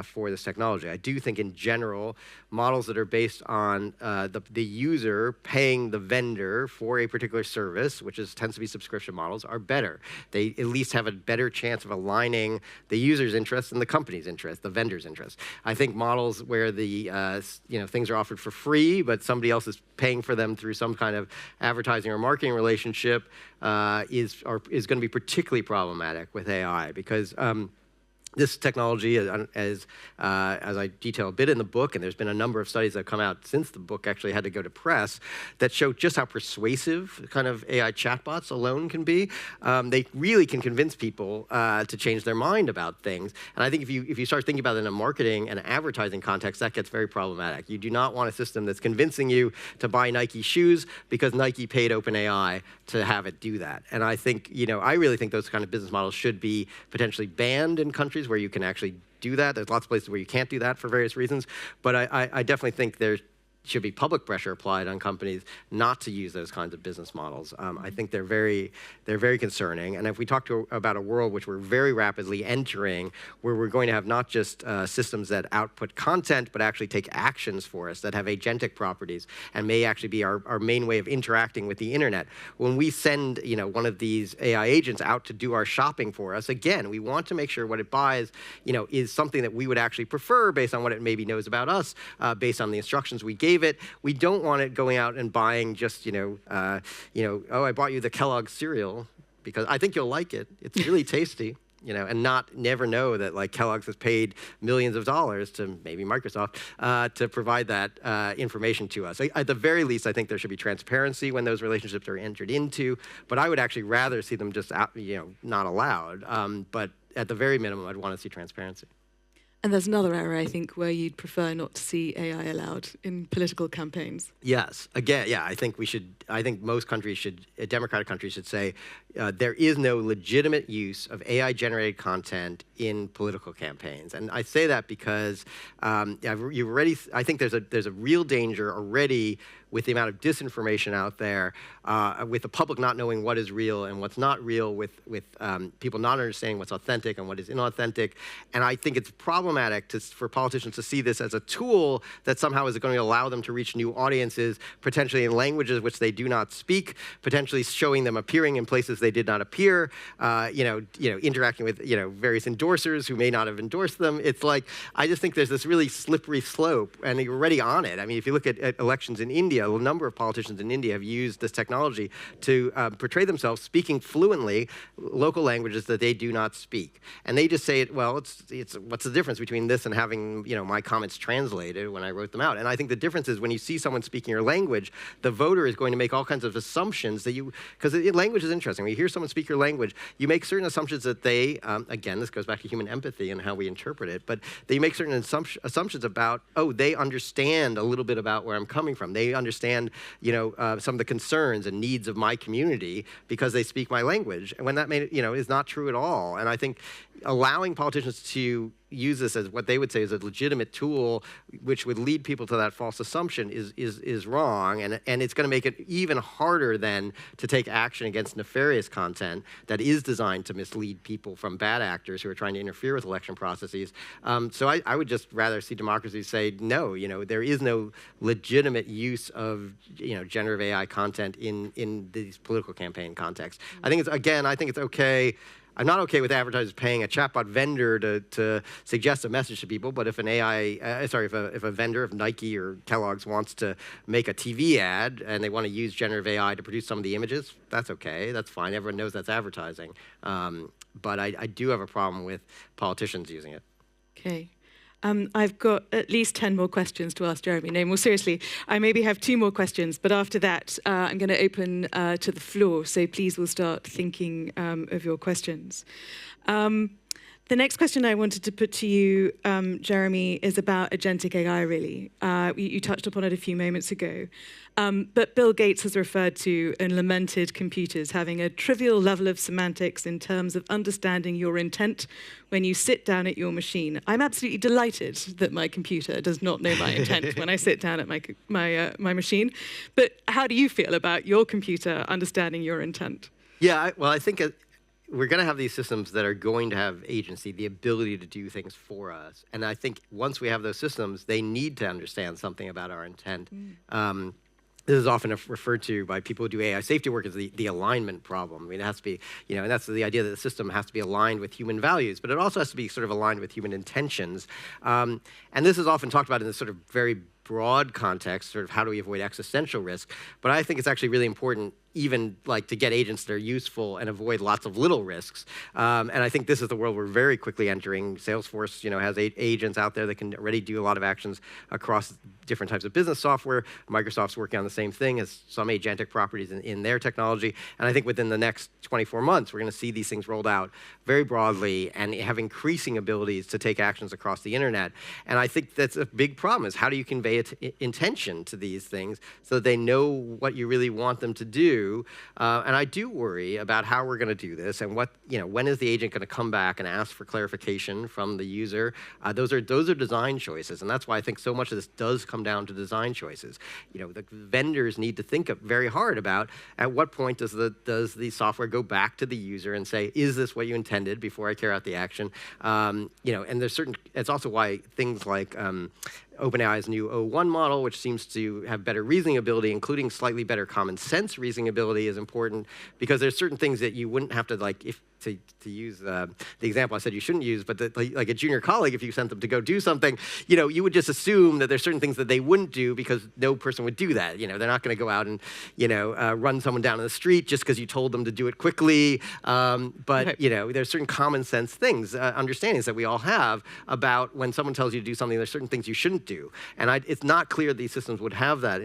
for this technology. I do think in general, models that are based on the user paying the vendor for a particular service, which tends to be subscription models, are better. They at least have a better chance of aligning the user's interests and the company's interest, the vendor's interest. I think models where the things are offered for free, but somebody else is paying for them through some kind of advertising or marketing relationship is going to be particularly problematic with AI because this technology, as I detail a bit in the book, and there's been a number of studies that have come out since the book actually had to go to press, that show just how persuasive kind of AI chatbots alone can be. They really can convince people to change their mind about things. And I think if you start thinking about it in a marketing and advertising context, that gets very problematic. You do not want a system that's convincing you to buy Nike shoes because Nike paid OpenAI to have it do that. And I think, I really think those kind of business models should be potentially banned in countries where you can actually do that. There's lots of places where you can't do that for various reasons. But I definitely think there should be public pressure applied on companies not to use those kinds of business models. I think they're very concerning. And if we talk about a world which we're very rapidly entering, where we're going to have not just systems that output content, but actually take actions for us that have agentic properties and may actually be our main way of interacting with the internet. When we send one of these AI agents out to do our shopping for us, again, we want to make sure what it buys is something that we would actually prefer based on what it maybe knows about us, based on the instructions we gave it. We don't want it going out and buying just, oh, I bought you the Kellogg's cereal because I think you'll like it. It's really tasty, and never know that like Kellogg's has paid millions of dollars to maybe Microsoft to provide that information to us. At the very least, I think there should be transparency when those relationships are entered into, but I would actually rather see them just, not allowed. But at the very minimum, I'd want to see transparency. And there's another area, I think, where you'd prefer not to see AI allowed in political campaigns. Yes. Again, yeah, I think most countries democratic countries should say there is no legitimate use of AI-generated content in political campaigns. And I say that because I think there's a real danger already with the amount of disinformation out there, with the public not knowing what is real and what's not real, with people not understanding what's authentic and what is inauthentic. And I think it's problematic for politicians to see this as a tool that somehow is going to allow them to reach new audiences, potentially in languages which they do not speak, potentially showing them appearing in places they did not appear, interacting with various endorsers who may not have endorsed them. It's like, I just think there's this really slippery slope, and you're already on it. I mean, if you look at elections in India, a number of politicians in India have used this technology to portray themselves speaking fluently local languages that they do not speak. And they just say, well, it's what's the difference between this and having my comments translated when I wrote them out? And I think the difference is when you see someone speaking your language, the voter is going to make all kinds of assumptions that because language is interesting. When you hear someone speak your language, you make certain assumptions that they, again, this goes back to human empathy and how we interpret it, but they make certain assumptions about, oh, they understand a little bit about where I'm coming from. They understand, some of the concerns and needs of my community because they speak my language. And when that is not true at all. And I think allowing politicians to use this as what they would say is a legitimate tool, which would lead people to that false assumption, is wrong, and it's going to make it even harder then to take action against nefarious content that is designed to mislead people from bad actors who are trying to interfere with election processes. So I would just rather see democracy say no. There is no legitimate use of generative AI content in these political campaign contexts. I think it's okay. I'm not okay with advertisers paying a chatbot vendor to suggest a message to people, but if an if a vendor, if Nike or Kellogg's wants to make a TV ad and they want to use generative AI to produce some of the images, that's okay, that's fine. Everyone knows that's advertising. But I do have a problem with politicians using it. Okay. I've got at least 10 more questions to ask Jeremy. No, more seriously, I maybe have 2 more questions, but after that, I'm going to open to the floor. So please, we'll start thinking of your questions. The next question I wanted to put to you, Jeremy, is about agentic AI, really. You touched upon it a few moments ago. But Bill Gates has referred to and lamented computers having a trivial level of semantics in terms of understanding your intent when you sit down at your machine. I'm absolutely delighted that my computer does not know my intent when I sit down at my machine. But how do you feel about your computer understanding your intent? Yeah, I think we're going to have these systems that are going to have agency, the ability to do things for us. And I think once we have those systems, they need to understand something about our intent. This is often referred to by people who do AI safety work as the alignment problem. I mean, it has to be, and that's the idea that the system has to be aligned with human values, but it also has to be sort of aligned with human intentions. And this is often talked about in this sort of very broad context, sort of how do we avoid existential risk. But I think it's actually really important even like to get agents that are useful and avoid lots of little risks. And I think this is the world we're very quickly entering. Salesforce, has agents out there that can already do a lot of actions across different types of business software. Microsoft's working on the same thing, as some agentic properties in their technology. And I think within the next 24 months, we're going to see these things rolled out very broadly and have increasing abilities to take actions across the internet. And I think that's a big problem, is how do you convey intention to these things so that they know what you really want them to do. And I do worry about how we're going to do this and when is the agent going to come back and ask for clarification from the user. Those are design choices, and that's why I think so much of this does come down to design choices. The vendors need to think very hard about at what point does the software go back to the user and say, is this what you intended before I carry out the action? And there's it's also why things like OpenAI's new O1 model, which seems to have better reasoning ability, including slightly better common sense reasoning ability, is important, because there's certain things that you wouldn't have to to use the example I said you shouldn't use, but like a junior colleague, if you sent them to go do something, you would just assume that there's certain things that they wouldn't do because no person would do that. They're not going to go out and run someone down in the street just because you told them to do it quickly. But there's certain common sense things, understandings that we all have about when someone tells you to do something. There's certain things you shouldn't do, and it's not clear these systems would have that,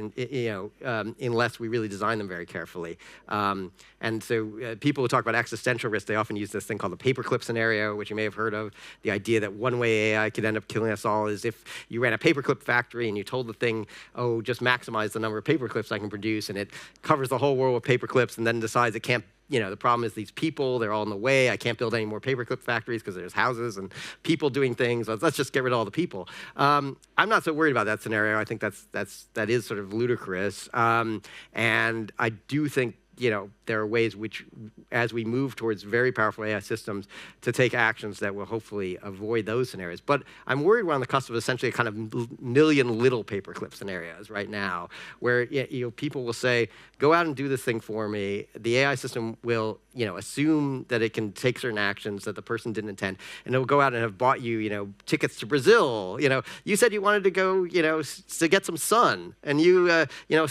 unless we really design them very carefully. And so people who talk about existential risk, they often use this thing called the paperclip scenario, which you may have heard of. The idea that one way AI could end up killing us all is if you ran a paperclip factory and you told the thing, oh, just maximize the number of paperclips I can produce, and it covers the whole world with paperclips and then decides it can't, the problem is these people, they're all in the way. I can't build any more paperclip factories because there's houses and people doing things. Let's just get rid of all the people. I'm not so worried about that scenario. I think that is sort of ludicrous. And I do think there are ways which, as we move towards very powerful AI systems, to take actions that will hopefully avoid those scenarios. But I'm worried we're on the cusp of essentially a kind of million little paperclip scenarios right now, where people will say, go out and do this thing for me. The AI system will assume that it can take certain actions that the person didn't intend, and it'll go out and have bought you, tickets to Brazil. You said you wanted to go, to get some sun, and so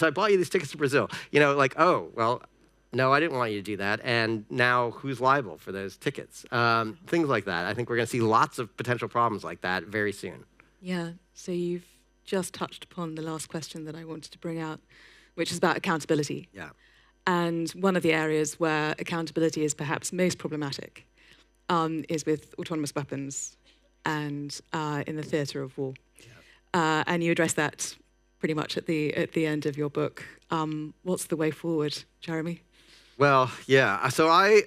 I bought you these tickets to Brazil. Oh, well, no, I didn't want you to do that, and now who's liable for those tickets? Things like that. I think we're going to see lots of potential problems like that very soon. Yeah, so you've just touched upon the last question that I wanted to bring out, which is about accountability. Yeah. And one of the areas where accountability is perhaps most problematic is with autonomous weapons and in the theatre of war. Yeah. And you address that pretty much at the end of your book. What's the way forward, Jeremy? Well, yeah. So I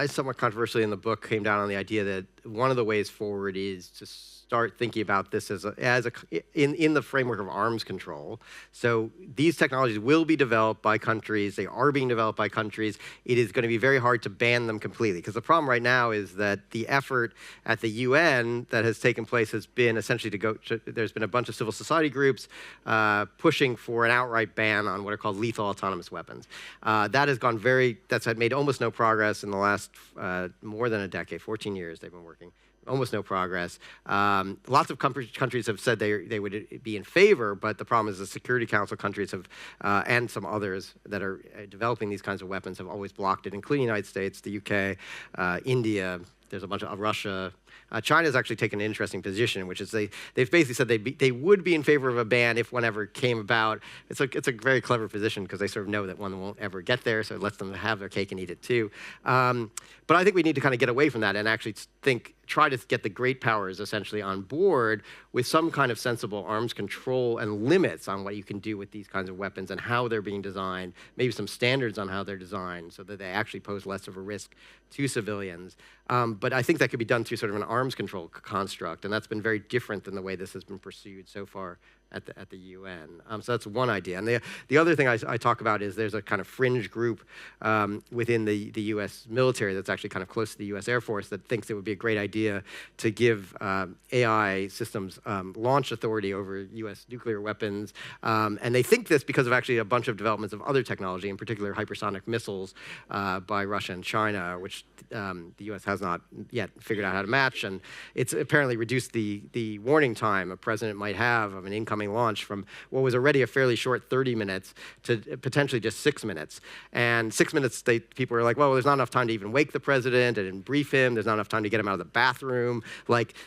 somewhat controversially in the book came down on the idea that one of the ways forward is to start thinking about this in the framework of arms control. So these technologies will be developed by countries. They are being developed by countries. It is going to be very hard to ban them completely, because the problem right now is that the effort at the UN that has taken place has been essentially there's been a bunch of civil society groups pushing for an outright ban on what are called lethal autonomous weapons. That's made almost no progress in the last last more than a decade, 14 years they've been working. Almost no progress. Lots of countries have said they would be in favor, but the problem is the Security Council countries have, and some others that are developing these kinds of weapons have always blocked it, including the United States, the UK, India. There's a bunch of Russia. China's actually taken an interesting position, which is they've basically said they would be in favor of a ban if one ever came about. It's a very clever position because they sort of know that one won't ever get there, so it lets them have their cake and eat it too. But I think we need to kind of get away from that and actually try to get the great powers essentially on board with some kind of sensible arms control and limits on what you can do with these kinds of weapons and how they're being designed, maybe some standards on how they're designed so that they actually pose less of a risk to civilians. But I think that could be done through sort of an arms control construct, and that's been very different than the way this has been pursued so far at the UN. So that's one idea. And the other thing I talk about is there's a kind of fringe group within the US military that's actually kind of close to the US Air Force that thinks it would be a great idea to give AI systems launch authority over US nuclear weapons. And they think this because of actually a bunch of developments of other technology, in particular hypersonic missiles by Russia and China, which the US has not yet figured out how to match. And it's apparently reduced the warning time a president might have of an incoming launch from what was already a fairly short 30 minutes to potentially just 6 minutes. And 6 minutes, people are like, well, there's not enough time to even wake the president and brief him. There's not enough time to get him out of the bathroom.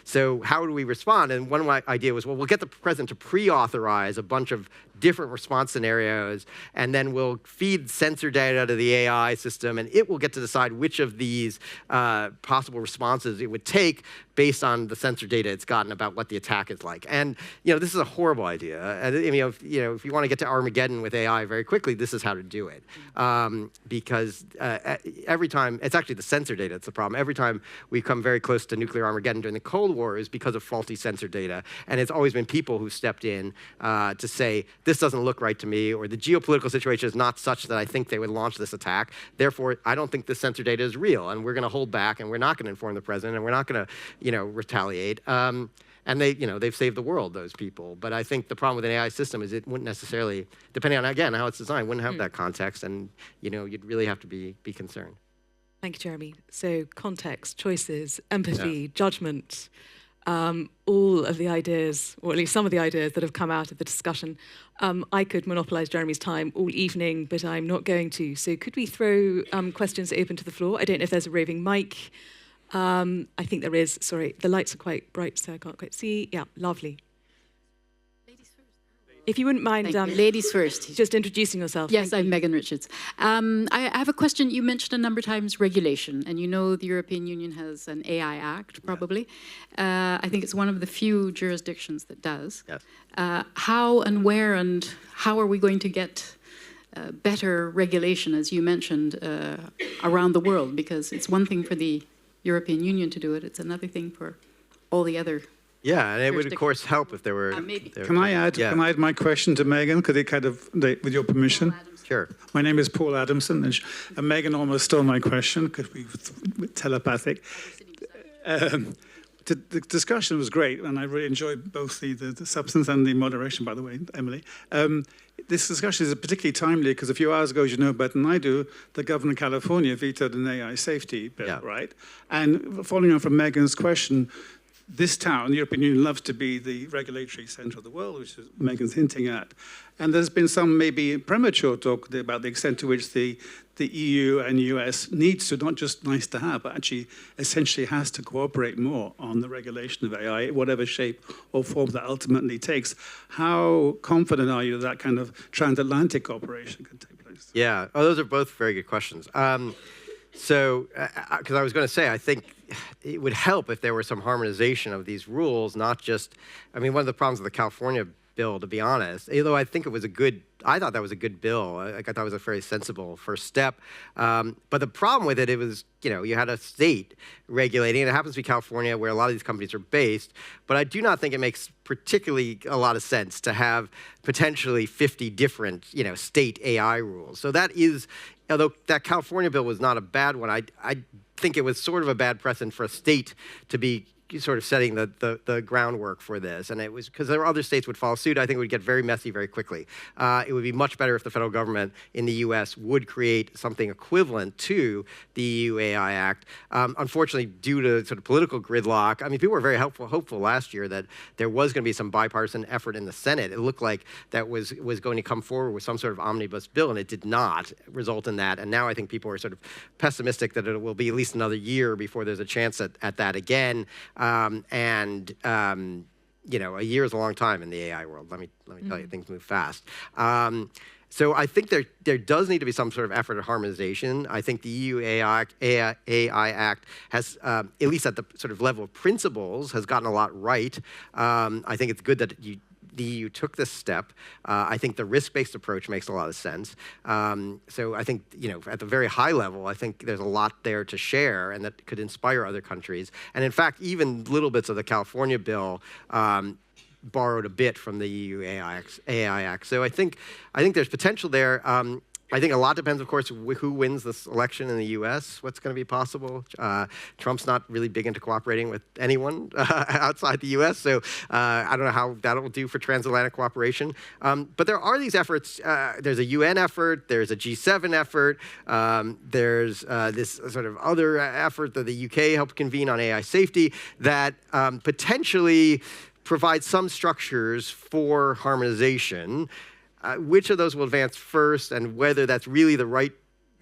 So how do we respond? And one of my idea was, well, we'll get the president to pre-authorize a bunch of different response scenarios, and then we'll feed sensor data to the AI system, and it will get to decide which of these possible responses it would take based on the sensor data it's gotten about what the attack is like. And this is a horrible idea. And if you want to get to Armageddon with AI very quickly, this is how to do it. Because every time, it's actually the sensor data that's the problem. Every time we come very close to nuclear Armageddon during the Cold War is because of faulty sensor data. And it's always been people who stepped in to say, this doesn't look right to me, or the geopolitical situation is not such that I think they would launch this attack. Therefore, I don't think this sensor data is real, and we're going to hold back, and we're not going to inform the president, and we're not going to retaliate. And they've saved the world, those people. But I think the problem with an AI system is it wouldn't necessarily, depending on, again, how it's designed, wouldn't have that context. And, you'd really have to be concerned. Thank you, Jeremy. So context, choices, empathy, judgment, all of the ideas, or at least some of the ideas that have come out of the discussion. I could monopolize Jeremy's time all evening, but I'm not going to. So could we throw questions open to the floor? I don't know if there's a roving mic. I think there is. Sorry, the lights are quite bright, so I can't quite see. Yeah, lovely. Ladies first. If you wouldn't mind, ladies first. Just introducing yourself. Yes, I'm Megan Richards. I have a question. You mentioned a number of times regulation, and the European Union has an AI Act, probably. I think it's one of the few jurisdictions that does. Yes. How and where and how are we going to get better regulation, as you mentioned, around the world? Because it's one thing for the European Union to do it. It's another thing for all the other. Yeah, and it would of course help if there were. Can I add my question to Megan? Because it kind of, with your permission. Sure. My name is Paul Adamson, and Megan almost stole my question because we're telepathic. The discussion was great, and I really enjoyed both the substance and the moderation, by the way, Emily. This discussion is particularly timely because a few hours ago, as you know better than I do, the governor of California vetoed an AI safety bill, right? And following on from Megan's question, this town, the European Union, loves to be the regulatory center of the world, which is Megan's hinting at. And there's been some maybe premature talk about the extent to which the EU and US needs to, not just nice to have, but actually essentially has to cooperate more on the regulation of AI, whatever shape or form that ultimately takes. How confident are you that kind of transatlantic cooperation can take place? Yeah, those are both very good questions. So, because I was going to say, I think it would help if there were some harmonization of these rules, not just, one of the problems with the California bill, to be honest, although I think I thought that was a good bill. I thought it was a very sensible first step. But the problem with it was, you had a state regulating, and it happens to be California where a lot of these companies are based. But I do not think it makes particularly a lot of sense to have potentially 50 different, state AI rules. So that is, although that California bill was not a bad one, I think it was sort of a bad precedent for a state to be sort of setting the groundwork for this. And it was because there were other states would follow suit. I think it would get very messy very quickly. It would be much better if the federal government in the US would create something equivalent to the EU AI Act. Unfortunately, due to sort of political gridlock, I mean, people were very hopeful last year that there was going to be some bipartisan effort in the Senate. It looked like that was going to come forward with some sort of omnibus bill, and it did not result in that. And now I think people are sort of pessimistic that it will be at least another year before there's a chance at that again. You know, a year is a long time in the AI world. Let me tell you, things move fast. So I think there does need to be some sort of effort at harmonization. I think the EU AI Act has, at least at the sort of level of principles, has gotten a lot right. I think it's good that the EU took this step. I think the risk-based approach makes a lot of sense. So I think, you know, at the very high level, I think there's a lot there to share and that could inspire other countries. And in fact, even little bits of the California bill borrowed a bit from the EU AI Act. So I think there's potential there. I think a lot depends, of course, who wins this election in the U.S., what's going to be possible. Trump's not really big into cooperating with anyone outside the U.S., so I don't know how that will do for transatlantic cooperation. But there are these efforts. There's a UN effort. There's a G7 effort. There's this sort of other effort that the U.K. helped convene on AI safety that potentially provides some structures for harmonization. Which of those will advance first, and whether that's really the right,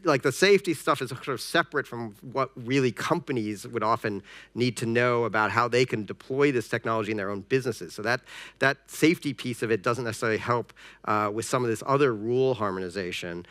like the safety stuff is sort of separate from what really companies would often need to know about how they can deploy this technology in their own businesses. So that safety piece of it doesn't necessarily help with some of this other rule harmonization.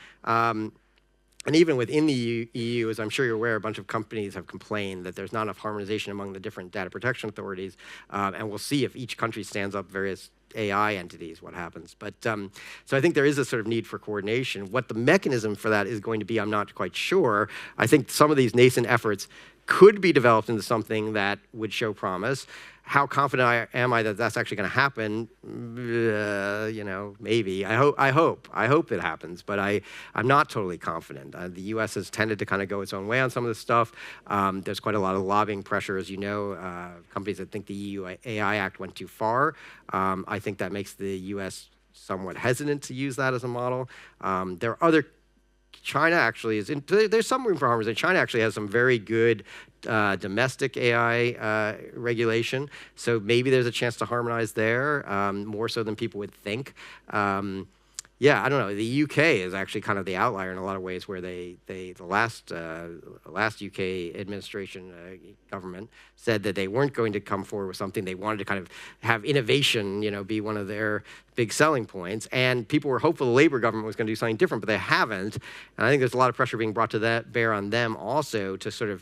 And even within the EU, as I'm sure you're aware, a bunch of companies have complained that there's not enough harmonization among the different data protection authorities. And we'll see if each country stands up various AI entities, what happens. But so I think there is a sort of need for coordination. What the mechanism for that is going to be, I'm not quite sure. I think some of these nascent efforts could be developed into something that would show promise. How confident am I that that's actually going to happen? You know, maybe. I hope it happens, but I'm not totally confident. The U.S. has tended to kind of go its own way on some of this stuff. There's quite a lot of lobbying pressure, as you know. Companies that think the EU AI Act went too far. I think that makes the U.S. somewhat hesitant to use that as a model. There are other. China actually is. There's some room for harmonization. China actually has some very good domestic AI regulation, so maybe there's a chance to harmonize there more so than people would think. Yeah, I don't know. The UK is actually kind of the outlier in a lot of ways, where the last UK administration government said that they weren't going to come forward with something. They wanted to kind of have innovation, you know, be one of their big selling points. And people were hopeful the Labour government was going to do something different, but they haven't. And I think there's a lot of pressure being brought to bear on them also to sort of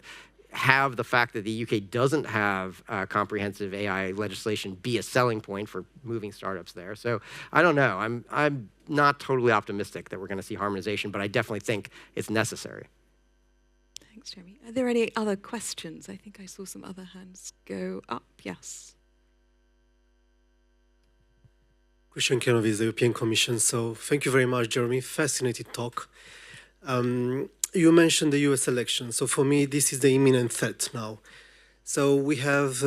have the fact that the UK doesn't have comprehensive AI legislation be a selling point for moving startups there. So I don't know. I'm not totally optimistic that we're going to see harmonization, but I definitely think it's necessary. Thanks, Jeremy. Are there any other questions? I think I saw some other hands go up. Yes. Christian Kenovitz, the European Commission. So thank you very much, Jeremy. Fascinating talk. You mentioned the US election. So for me, this is the imminent threat now. So we have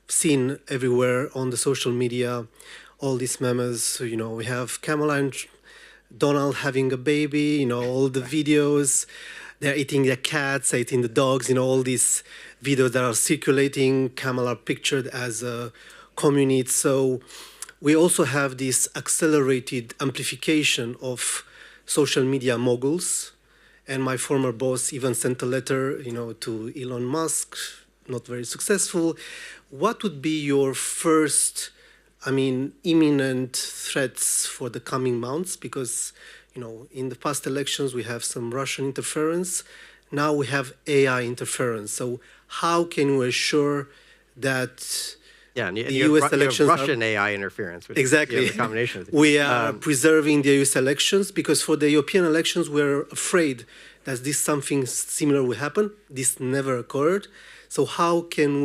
seen everywhere on the social media all these memes. You know, we have Kamala and Donald having a baby, you know, all the videos. They're eating their cats, eating the dogs, you know, all these videos that are circulating. Kamala pictured as a communist. So we also have this accelerated amplification of social media moguls. And my former boss even sent a letter, you know, to Elon Musk, not very successful. What would be your first, imminent threats for the coming months? Because, you know, in the past elections, we have some Russian interference. Now we have AI interference. So how can we assure that and the U.S. elections Russian AI interference, which exactly is the combination. We are preserving the U.S. elections, because for the European elections, we're afraid that something similar will happen. This never occurred. So how can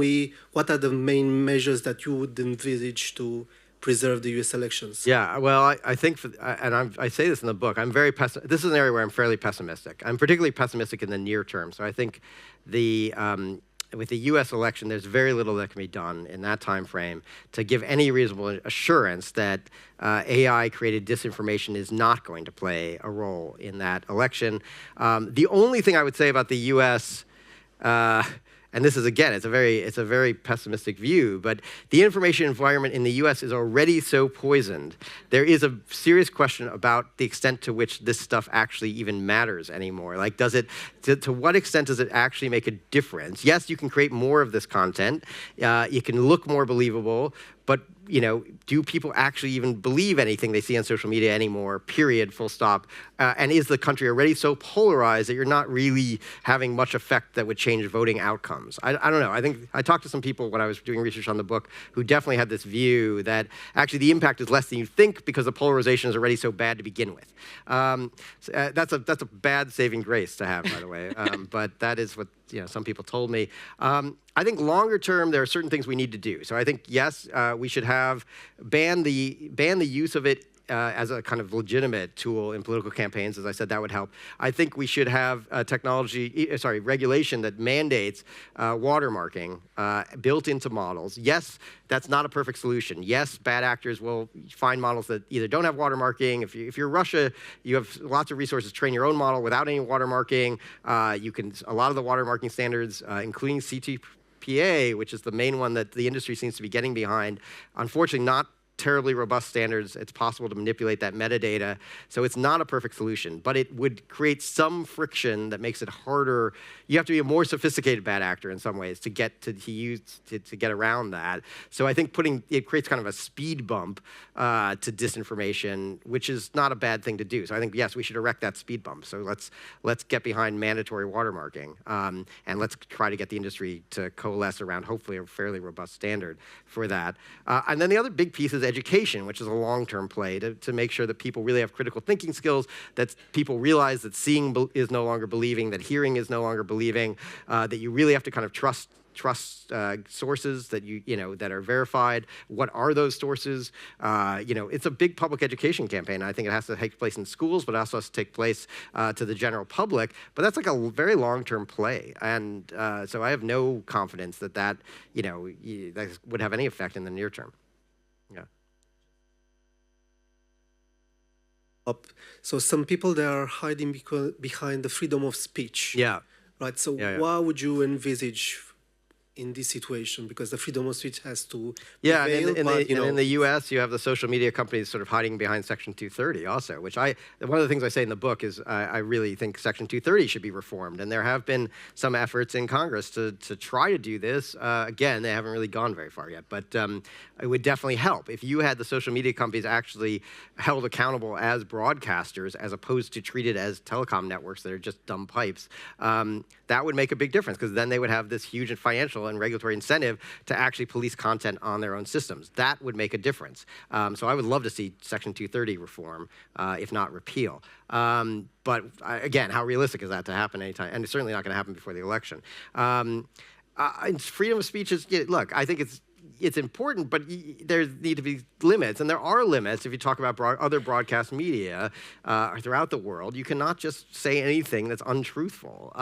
what are the main measures that you would envisage to preserve the U.S. elections? Yeah, well, I think, I say this in the book, this is an area where I'm fairly pessimistic. I'm particularly pessimistic in the near term. So I think the with the U.S. election, there's very little that can be done in that time frame to give any reasonable assurance that AI-created disinformation is not going to play a role in that election. The only thing I would say about the U.S., and this is, again, it's a very pessimistic view, but the information environment in the US is already so poisoned. There is a serious question about the extent to which this stuff actually even matters anymore. Like, does it, to what extent does it actually make a difference? Yes, you can create more of this content. You can look more believable, but do people actually even believe anything they see on social media anymore, period, full stop? And is the country already so polarized that you're not really having much effect that would change voting outcomes? I don't know. I think I talked to some people when I was doing research on the book who definitely had this view that actually the impact is less than you think because the polarization is already so bad to begin with. That's a bad saving grace to have, by the way. But that is what some people told me. I think longer term, there are certain things we need to do. So I think, yes, we should ban the use of it as a kind of legitimate tool in political campaigns. As I said, that would help. I think we should have regulation that mandates watermarking built into models. Yes, that's not a perfect solution. Yes, bad actors will find models that either don't have watermarking. If you're Russia, you have lots of resources to train your own model without any watermarking. A lot of the watermarking standards, including CTPA, which is the main one that the industry seems to be getting behind, unfortunately not terribly robust standards. It's possible to manipulate that metadata. So it's not a perfect solution, but it would create some friction that makes it harder. You have to be a more sophisticated bad actor in some ways to get to get around that. So I think it creates kind of a speed bump to disinformation, which is not a bad thing to do. So I think, yes, we should erect that speed bump. So let's get behind mandatory watermarking, and let's try to get the industry to coalesce around hopefully a fairly robust standard for that. And then the other big piece is education, which is a long-term play to make sure that people really have critical thinking skills, that people realize that seeing is no longer believing, that hearing is no longer believing, that you really have to kind of trust sources that that are verified. What are those sources? It's a big public education campaign. I think it has to take place in schools, but it also has to take place to the general public. But that's like a very long-term play, and so I have no confidence that would have any effect in the near term. Yeah. So some people, they are hiding behind the freedom of speech. Yeah. Right. So what would you envisage in this situation? Because the freedom of speech has to prevail, in the U.S., you have the social media companies sort of hiding behind Section 230 also, which one of the things I say in the book is I really think Section 230 should be reformed. And there have been some efforts in Congress to try to do this. Again, they haven't really gone very far yet, but it would definitely help if you had the social media companies actually held accountable as broadcasters as opposed to treated as telecom networks that are just dumb pipes. That would make a big difference, because then they would have this huge financial and regulatory incentive to actually police content on their own systems. That would make a difference. So I would love to see Section 230 reform, if not repeal. But again, how realistic is that to happen anytime? And it's certainly not going to happen before the election. Freedom of speech is, look, I think it's important, but there need to be limits, and there are limits if you talk about other broadcast media throughout the world. You cannot just say anything that's untruthful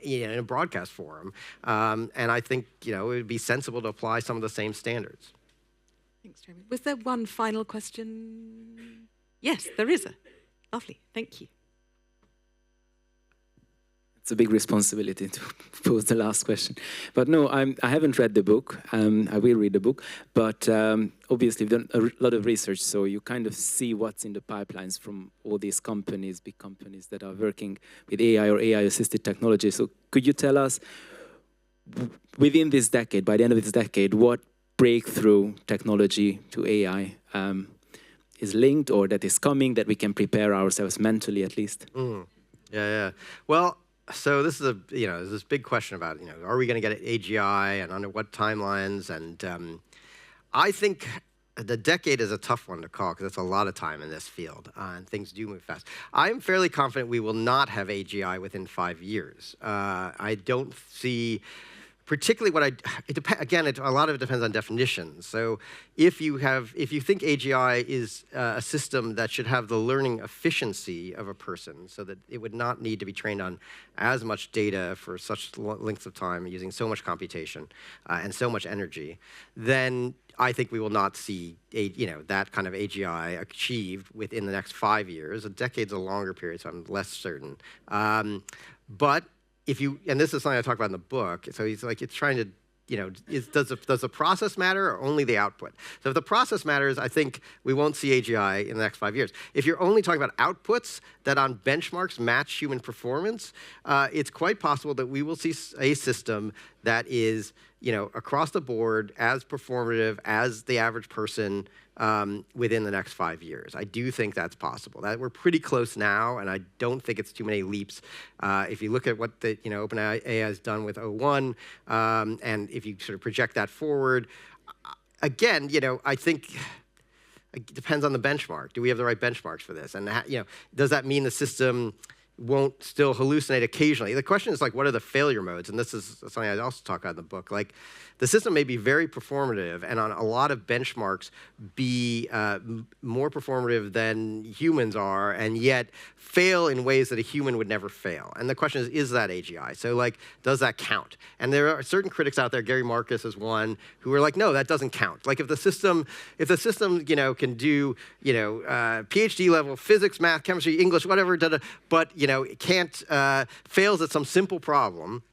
in a broadcast forum, and I think it would be sensible to apply some of the same standards. Thanks, Jeremy. Was there one final question? Yes, there is a. Lovely, thank you. It's a big responsibility to pose the last question. But no, I haven't read the book. I will read the book. But obviously, you've done a lot of research, so you kind of see what's in the pipelines from all these companies, big companies that are working with AI or AI-assisted technology. So could you tell us, within this decade, by the end of this decade, what breakthrough technology to AI is linked or that is coming, that we can prepare ourselves mentally at least? Yeah. Well, so this is there's this big question about, are we going to get AGI and under what timelines? And I think the decade is a tough one to call because it's a lot of time in this field, and things do move fast. I'm fairly confident we will not have AGI within 5 years. I don't see particularly a lot of it depends on definitions. So if you think AGI is a system that should have the learning efficiency of a person, so that it would not need to be trained on as much data for such lengths of time, using so much computation and so much energy, then I think we will not see that kind of AGI achieved within the next 5 years. A decade's a longer period, so I'm less certain. But and this is something I talk about in the book, so he's like, it's trying to, does the process matter or only the output? So if the process matters, I think we won't see AGI in the next 5 years. If you're only talking about outputs that on benchmarks match human performance, it's quite possible that we will see a system that is, across the board as performative as the average person within the next 5 years. I do think that's possible. That we're pretty close now, and I don't think it's too many leaps. If you look at what the OpenAI has done with O1, and if you sort of project that forward, again, I think it depends on the benchmark. Do we have the right benchmarks for this? And does that mean the system won't still hallucinate occasionally? The question is, like, what are the failure modes? And this is something I also talk about in the book. Like, the system may be very performative and on a lot of benchmarks be more performative than humans are, and yet fail in ways that a human would never fail. And the question is that AGI? So, like, does that count? And there are certain critics out there, Gary Marcus is one, who are like, no, that doesn't count. Like, if the system can do, PhD level physics, math, chemistry, English, whatever, but, it can't, fails at some simple problem,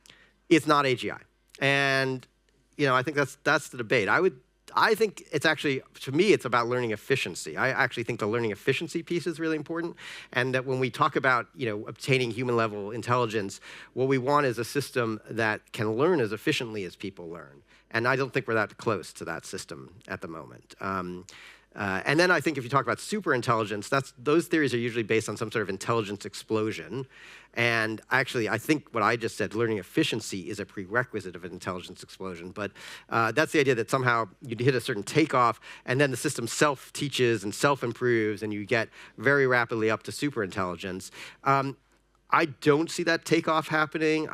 it's not AGI. And, I think that's the debate. I think it's actually, to me, it's about learning efficiency. I actually think the learning efficiency piece is really important, and that when we talk about, obtaining human-level intelligence, what we want is a system that can learn as efficiently as people learn. And I don't think we're that close to that system at the moment. And then I think if you talk about superintelligence, those theories are usually based on some sort of intelligence explosion. And actually, I think what I just said, learning efficiency, is a prerequisite of an intelligence explosion. But that's the idea that somehow you hit a certain takeoff, and then the system self-teaches and self-improves, and you get very rapidly up to superintelligence. I don't see that takeoff happening.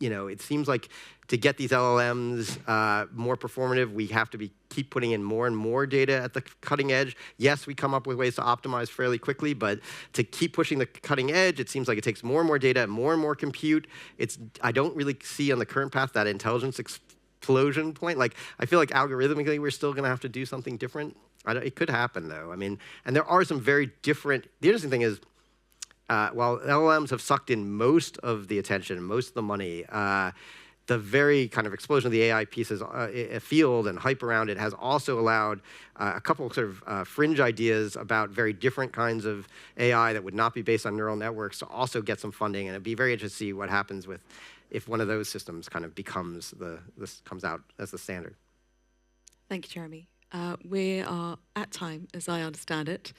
It seems like to get these LLMs more performative, we have to keep putting in more and more data at the cutting edge. Yes, we come up with ways to optimize fairly quickly, but to keep pushing the cutting edge, it seems like it takes more and more data, more and more compute. I don't really see on the current path that intelligence explosion point. Like, I feel like algorithmically we're still going to have to do something different. It could happen, though. I mean, and there are some very different. The interesting thing is, while LLMs have sucked in most of the attention, most of the money, the very kind of explosion of the AI pieces, field and hype around it has also allowed a couple of sort of fringe ideas about very different kinds of AI that would not be based on neural networks to also get some funding. And it'd be very interesting to see what happens if one of those systems kind of comes out as the standard. Thank you, Jeremy. We are at time, as I understand it.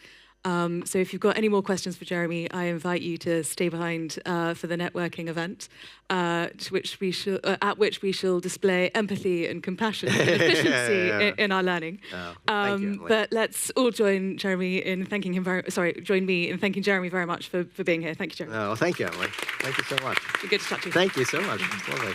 So if you've got any more questions for Jeremy, I invite you to stay behind for the networking event, at which we shall display empathy and compassion and efficiency in our learning. Thank you, but let's all join Jeremy in thanking him join me in thanking Jeremy very much for being here. Thank you, Jeremy. Oh, thank you, Emily. Thank you so much. Good to chat to you. Thank you so much. It's lovely.